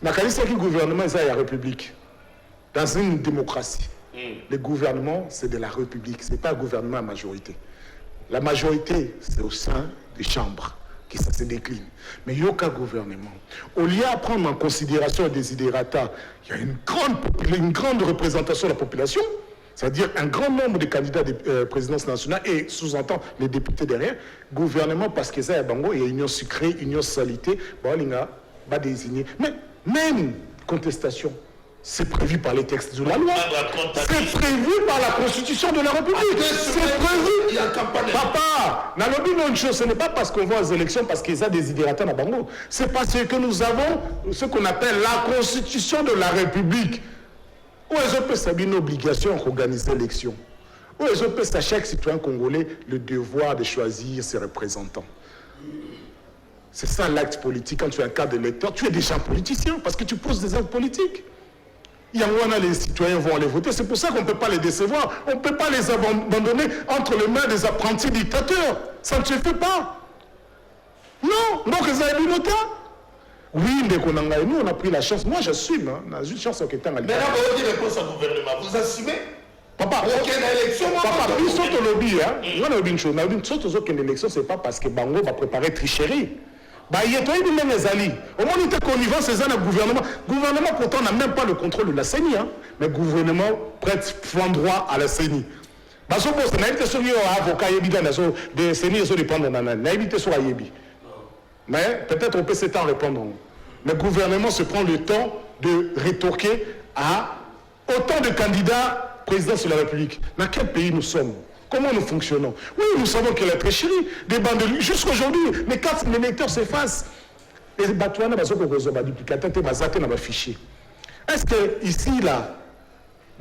Speaker 3: la qualité du gouvernement, c'est la République. Dans une démocratie, le gouvernement, c'est de la République. Ce n'est pas un gouvernement à majorité. La majorité, c'est au sein des chambres que ça se décline. Mais il n'y a aucun gouvernement. Au lieu de prendre en considération les desiderata, il y a une grande représentation de la population. C'est-à-dire un grand nombre de candidats de présidence nationale et sous-entend les députés derrière. Gouvernement, parce que ça, il y a union sucrée, union salité, il va désigner. Mais même contestation, c'est prévu par les textes de la loi. C'est prévu par la Constitution de la République. C'est prévu. Papa, ce n'est pas parce qu'on va aux élections, parce qu'ils ont des idérateurs dans Bango. C'est parce que nous avons ce qu'on appelle la Constitution de la République. Où est-ce que c'est une obligation d'organiser l'élection? Où est-ce que c'est à chaque citoyen congolais le devoir de choisir ses représentants? C'est ça l'acte politique. Quand tu es un cadre d'électeur, tu es déjà un politicien parce que tu poses des actes politiques. Il y a où les citoyens vont aller voter. C'est pour ça qu'on ne peut pas les décevoir. On ne peut pas les abandonner entre les mains des apprentis dictateurs. Ça ne se fait pas. Non. Donc, ils ont une oui, nous on a pris la chance. Moi j'assume, on a une chance au Kétan.
Speaker 1: Mais là, vous avez réponse au gouvernement. Vous assumez?
Speaker 3: Papa,
Speaker 1: il y a une élection.
Speaker 3: Papa, ils sont au lobby. On a une chose. On a une chose qu'une élection, ce n'est pas parce que Bango va préparer tricherie. Il y a toi, il les alliés. Au moins, il était connivant, c'est un gouvernement. Le gouvernement, pourtant, n'a même pas le contrôle de la CENI. Mais le gouvernement prête flanc droit à la CENI. Parce que c'est un avocat de CENI, ils dépendent de la mais peut-être on peut s'étendre à répondre. Le gouvernement se prend le temps de rétorquer à autant de candidats présidents de la République. Dans quel pays nous sommes? Comment nous fonctionnons? Oui, nous savons qu'il y a la tricherie, des bandes de jusqu'aujourd'hui. Mais quand les électeurs s'effacent, les batouana ont duplicateur, des fichiers. Est-ce que ici, là,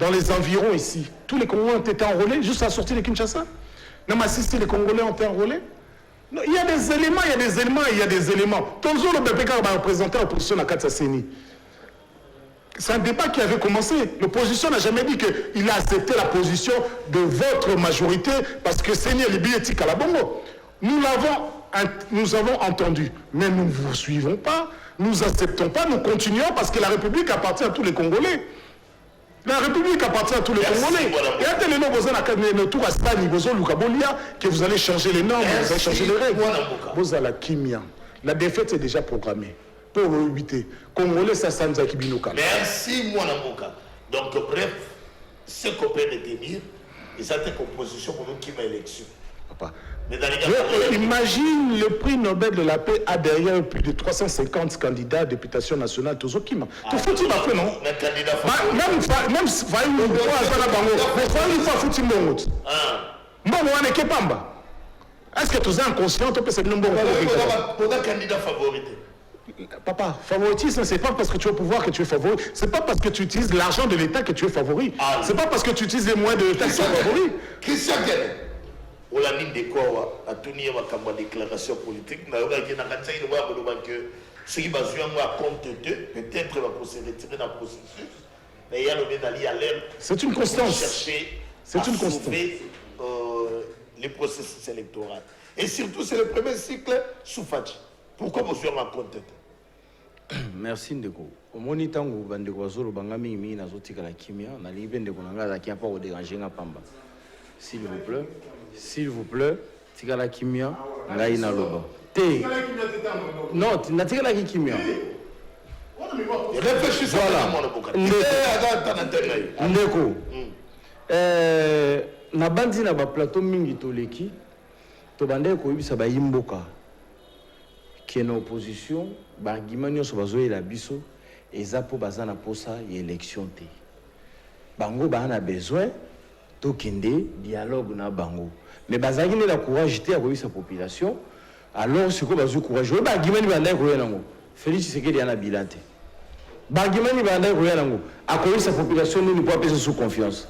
Speaker 3: dans les environs ici, tous les Congolais ont été enrôlés juste à la sortie de Kinshasa? Non, mais si les Congolais ont été enrôlés? Non, il y a des éléments, il y a des éléments, il y a des éléments. Tonzo le BPK va représenter l'opposition à Katsaseni. C'est un débat qui avait commencé. L'opposition n'a jamais dit qu'il a accepté la position de votre majorité parce que Seni est libétique à la Bongo. Nous avons entendu, mais nous ne vous suivons pas, nous n'acceptons pas, nous continuons parce que la République appartient à tous les Congolais. La République appartient à tous les Congolais. Et à tel moment, vous avez un tour à Stani, vous avez que vous allez changer les normes, vous allez changer les règles. Vous avez la Kimia. La défaite est déjà programmée. Pour le 8. Congolais, ça s'en a Kibinoka.
Speaker 1: Merci, Mouanamoka. Donc, bref, ce qu'on peut retenir, et ça c'est composition pour nous qui m'a élection.
Speaker 3: Papa. Imagine le prix Nobel de la paix a derrière plus de 350 candidats à députation nationale. Tout Kima. Tout faut-il pas faire, non? Même Faïou, est-ce que tu es inconscient? Tu peux se dire
Speaker 1: pour un candidat favori.
Speaker 3: Papa, favoritisme, c'est pas parce que tu es au pouvoir que tu es favori. C'est pas parce que tu utilises l'argent de l'État que tu es favori. C'est pas parce que tu utilises les moyens de l'État que tu es favori.
Speaker 1: Christian Guéné. On a mis des quoi à tenir ma déclaration politique. On a que ce qui va jouer à compte d'eux, peut-être va se retirer dans le processus. Mais il y a le médaille à l'air.
Speaker 3: C'est une constance.
Speaker 1: Chercher à sauver les processus électoraux. Et surtout, c'est le premier cycle sous Fadji. Pourquoi vous jouez à compte d'eux?
Speaker 4: Merci Ndeko. Au moni tango bandeko bazolo banga mingi na zotika la kimia na libe ndeko nanga za kia pas au déranger nga pamba. S'il vous plaît, tika la kimia ngai na loba. Te. Non, na tika la kimia.
Speaker 1: Réfléchissez
Speaker 4: à Ndeko. Na bandi na ba plateau mingi toleki to bandeko koyebisa ba yimboka. Qui est en opposition, l'argument est la biso et ça pour bazana posa élection té. Bango ba a besoin to kende dialogue na bango. Mais bazaki ne la courage té à sa population. Alors ce que bazo courage, ba argument ni banda ko yango. Félix Tshisekedi ana bilate. Ba argument ni banda ko yango. A sa population ne peut pas sous confiance.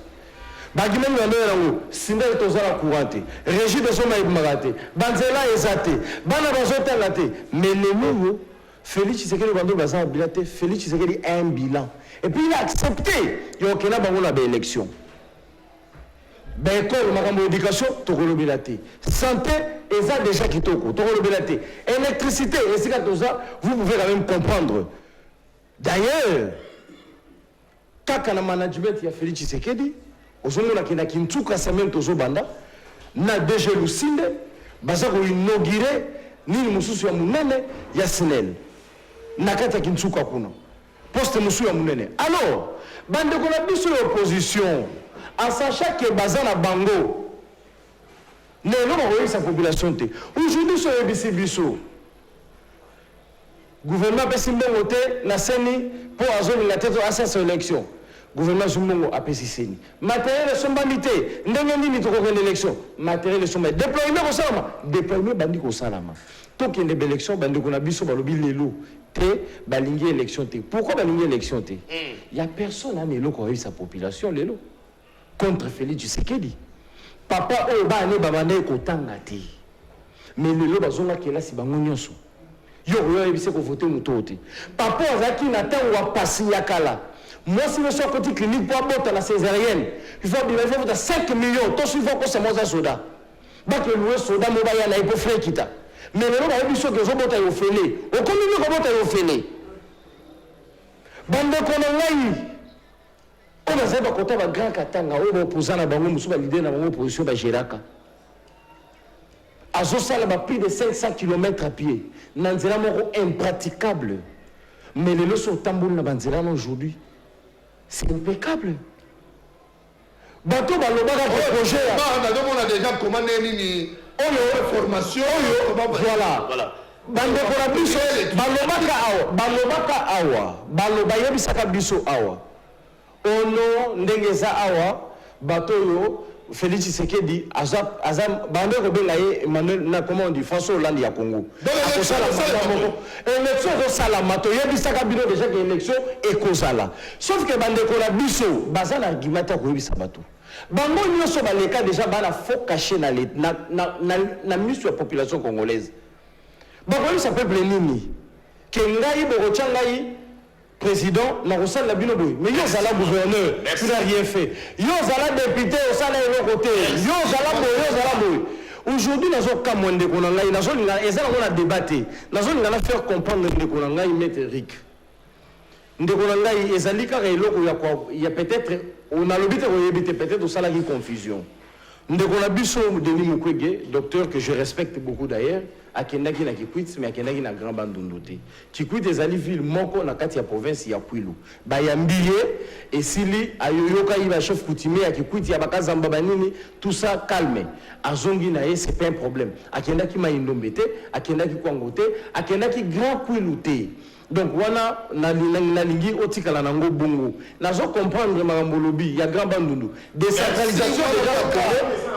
Speaker 4: bagimeni ngando yango sinda tozala courante régie de soma ibmagate banzela ezate bana bazotanga te mais lelo Félix Tshisekedi bando baza bilate Félix Tshisekedi a un bilan et puis il a accepté yo kena bango na élection école makambo éducation tokolobela te santé eza déjà kitoko tokolobela te électricité esika toza vous pouvez quand même comprendre d'ailleurs kaka na management ya Félix Tshisekedi ozomona kena kintuka semaine tozobanda na DG Lusinde baza ko inaugurer nini mususu ya munene ya SNEL na kata kintuka kuna poste mususu ya munene alors bande ko na biso l'opposition en sachant que baza na bango ne non on sa population te aujourd'hui so ebisi biso gouvernement pesimbongo te na seni pour azoni la tête à cette élection gouvernement Zumbongo a pesiseni matériel sombamité ndenge nini to ko élection matériel somba déploiement ko salama déploiement bandi ko salama to kende élection bandi ko na biso balobi lelo te balingi élection te pourquoi balingi élection te il y a personne à nelo ko sa population lelo contre Félix Tshisekedi papa o ba ne babane ko tanga te mais lelo bazonga kela si bango nyonso yo ebise ko voter mutote papa azaki na tango wa pasi ya kala. Moi, si je suis à côté clinique pour aborter la césarienne, il faut 5 millions. Tout ce qu'il faut que c'est moi, soda. Donc, le soda, moi, il y a un peu frais qui t'a. Mais le nom, il y a que je vais au fêlé. Au combien de temps au fêlé? Bande qu'on on a fait côté de grand katanga, on va opposer à la banque, on va l'idée dans l'opposition de Géraka. À Zosala, plus de 500 km à pied. Nanzela, impraticable. Mais les leçons tambour na banzela aujourd'hui. C'est impeccable. Bateau balobaka projet.
Speaker 3: On a déjà commandé une formation.
Speaker 4: Voilà. Bande kona biso balobaka awa. Baloba yebisaka biso awa. Ono ndengeza awa bateau yo Félix Tshisekedi azam bande ko benga ye Emmanuel na comment on dit François Hollande ya Congo. Donc élection ko sala mato yebisaka bino déjà que élection et kozala. Sauf que bande ko la biso bazana argumenta ko yebisa bato. Bango nyoso baleka déjà bana faux caché na mission de population congolaise. Bango ça peuple nini que ngai bo changai président na rosal la binoboy mais yo zala gouverneur tu n'as rien fait yo zala député au sala de côté yo zala boy aujourd'hui nazo kamonde ko na ngai nazo linga ezala ko na débattre nazo linga na faire comprendre ndeko na ngai maître Eric ndeko na ngai ezali ka eloko ya peut-être on a l'obité ko yebite peut-être au sala qui confusion ndeko na biso Denis Mukwege docteur que je respecte beaucoup d'ailleurs akendaki na Kikwit mais akendaki na Grand Bandundu te Kikwit ezali ville moko na kati ya province ya Kwilu bayambiye esili ayoyoka iba chef coutumier ya Kikwit ya bakazamba banini tout ça calme azongi na ye c'est pas un problème akendaki Maindombe te akendaki Kwango te akendaki Grand Kwilu te donc wana na lingi otikala nango bongo nazo comprendre makambo lobi ya Grand Bandundu décentralisation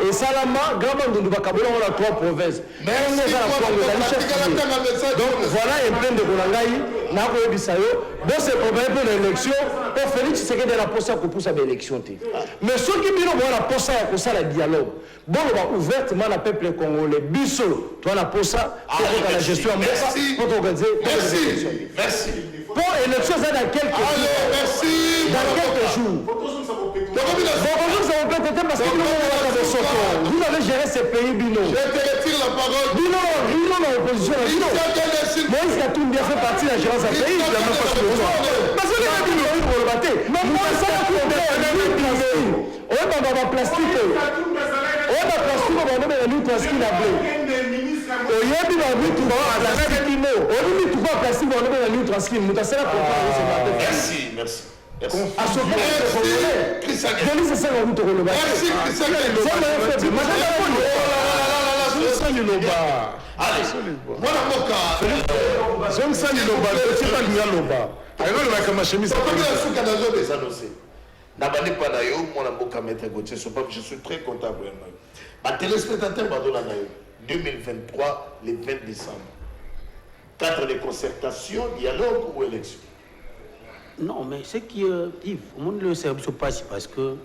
Speaker 4: de et salama Grand Bandundu bakabola na 3 provinces mais donc voilà un plein de Konangai na ko ebisa yo bon c'est problème pour l'élection pour Félix Tshisekedi la posa ko poussa ba élection te mais ceux qui bino la posa ko sala dialogue bon on va ouvertement la peuple congolais biso toi la posa pour la gestion pour organiser
Speaker 3: Merci.
Speaker 4: Pour l'élection, c'est dans quelques jours.
Speaker 3: Merci.
Speaker 4: Dans quelques jours. Vous avez géré ce pays, Bino.
Speaker 3: Je te retire la parole.
Speaker 4: Bino, dans l'opposition. Moïse Katoum bien fait partie de la gérance du pays. Il a même pas fait parce que les Bino, ils vont le battre. Mais moi, ça va tout bien. On va plastique. On va plastique, on va mettre le plastique à blé. Oyebi ba bitu ba plastique no oyebi tu ba plastique ba na lieu transcrire mutasela comprendre
Speaker 1: merci
Speaker 4: à ce point Christian c'est ça on te le
Speaker 3: merci Christian
Speaker 1: je suis très content. Téléspectateur 2023, le 20 décembre. Cadre de concertation, dialogue ou élection?
Speaker 2: Non, mais ce qui Yves, au monde le sait pas, c'est parce que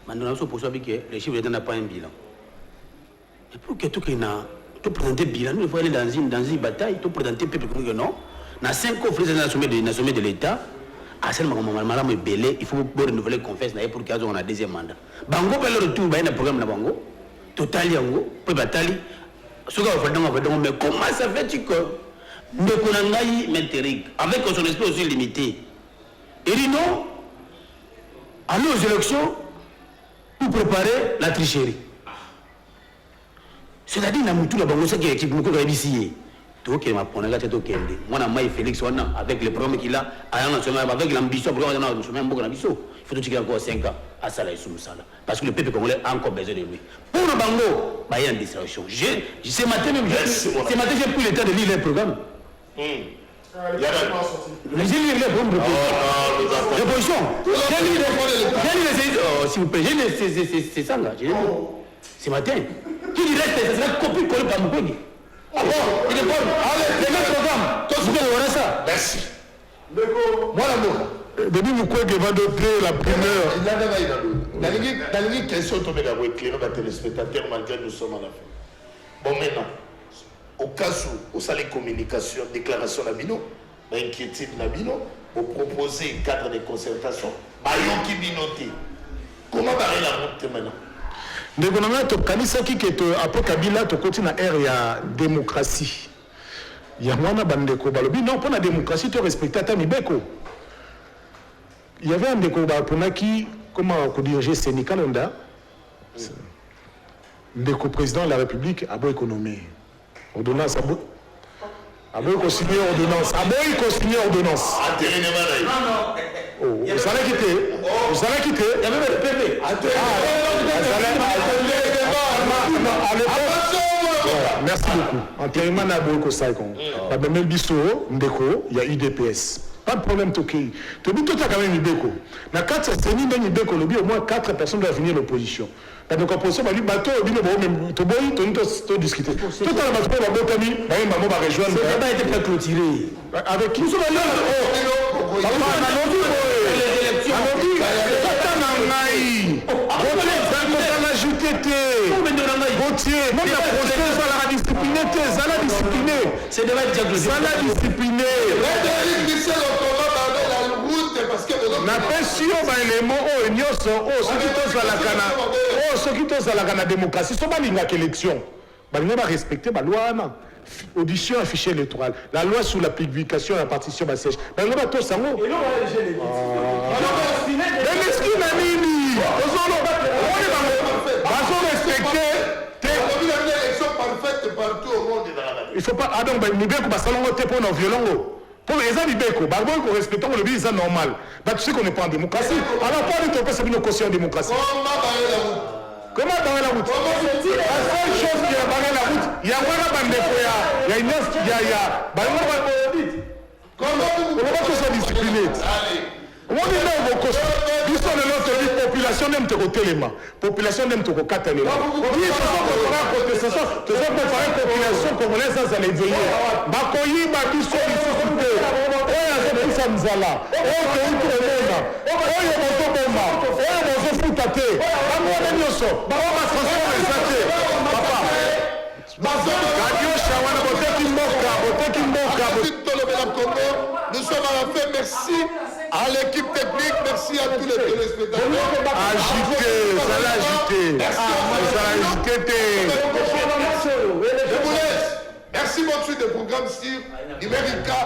Speaker 2: Maintenant, pour ça, les chiffres n'ont pas un bilan. Et pour que tout présenter bilan, nous devons aller dans une bataille, tout présenter le peuple que non. Dans 5 ans, il faut les sommet de l'État. À ce moment, il faut renouveler confiance pour qu'il y ait un deuxième mandat. Bango, il y a retour, il y a un programme de Bango. Total, Yango, pour bataille. Mais comment ça fait que Ndekonangaï m'intéresse, avec son esprit aussi limité? Il dit non, allez aux élections pour préparer la tricherie. C'est-à-dire que tout le monde qui est ici. Tout qui m'a pris la tête au Kende. Moi, je Félix, avec les programmes qu'il a, avec l'ambition, il faut qu'il y ait encore 5 ans à Salah et Soussala. Parce que le peuple congolais a encore besoin de lui. Pour le Bango, il y a une distraction. Ce matin, j'ai pris le temps de lire les programmes. J'ai lu les programmes. Révolution. S'il vous plaît, c'est ça là. Ce matin. Qui dit reste, c'est la copie collée par Moukougi. Ah bon, il est bon. Allez, les mêmes programmes. Vous allez voir ça.
Speaker 1: Merci. Moi, l'amour.
Speaker 3: Depuis Moukougi va doter la primeur.
Speaker 1: Dans les questions, tu m'as éclairé les téléspectateurs malgré nous sommes à la fin. Bon, maintenant, au cas où, au les communications, déclaration Nabino, inquiétude Nabino, vous proposez un cadre de concertation, Bayon qui binoté. Comment barrer la route maintenant?
Speaker 3: Ndekonanga to kanisa ki ke to après Kabila to continue na ère ya démocratie. Ya mwana bandeko balobi non pour la démocratie to respecter ta mibeko. Il y avait un ndeko ba ponaki comment ko diriger Sénégal Londa. Ndeko président de la République abo économie. Ordonnance abo ko signer ordonnance. Abo ko signer ordonnance. Oh, vous allez quitter. Il y a même le PV. Merci beaucoup. Antérieurement, on a beaucoup de ça. Même Bisso, Ndeko, il y a UDPS. Pas de problème, Toki. Tobi, tout a quand même Ndeko. Dans 4 séries, Ndeko, au moins 4 personnes doivent venir l'opposition. Donc, l'opposition va dire, bateau, même Toboy, tu discuter. Tout à l'heure, bateau, la Botami, maman va rejoindre.
Speaker 2: Ça n'a pas été fait clôturer.
Speaker 3: Avec qui nous sommes là?
Speaker 2: C'est de la diagnostic.
Speaker 3: La démocratie, élection. Respecter la loi. Audition affichée électorale. La loi sur la publication et la partition de la siège. Mais on va tout ça. Il faut pas. Ah donc, nous devons pas salon pour nos violons. Pour les gens du Barbo, qu'on respecte le but, c'est normal. Tu sais qu'on n'est pas en démocratie. Alors, pas du tout que c'est une caution en démocratie. Comment barrer la route? La seule chose qui a barré la route, il y a un bandefo, il y a une nest, il y a. Comment on va tous se discipliner? On dit non, ils sont de l'autre vie, population n'aime te téléma. Population n'aime te cataléma. Oui, ce sont préparés population congolaise sans aller veiller. Bakoyi, Bakiso, Issoute, Oya Samzala, Oya Tourema, Oya Motoboma, Oya Mozofutate, Amouane Nyoso, Baroma François Mesate, Papa. Radio Shawana, Boteki Mboka, nous sommes à la fin, merci à l'équipe technique, merci à tous les téléspectateurs. Agité, ça l'a agité. Je vous laisse. Merci, bonne suite de programme sur Numérica.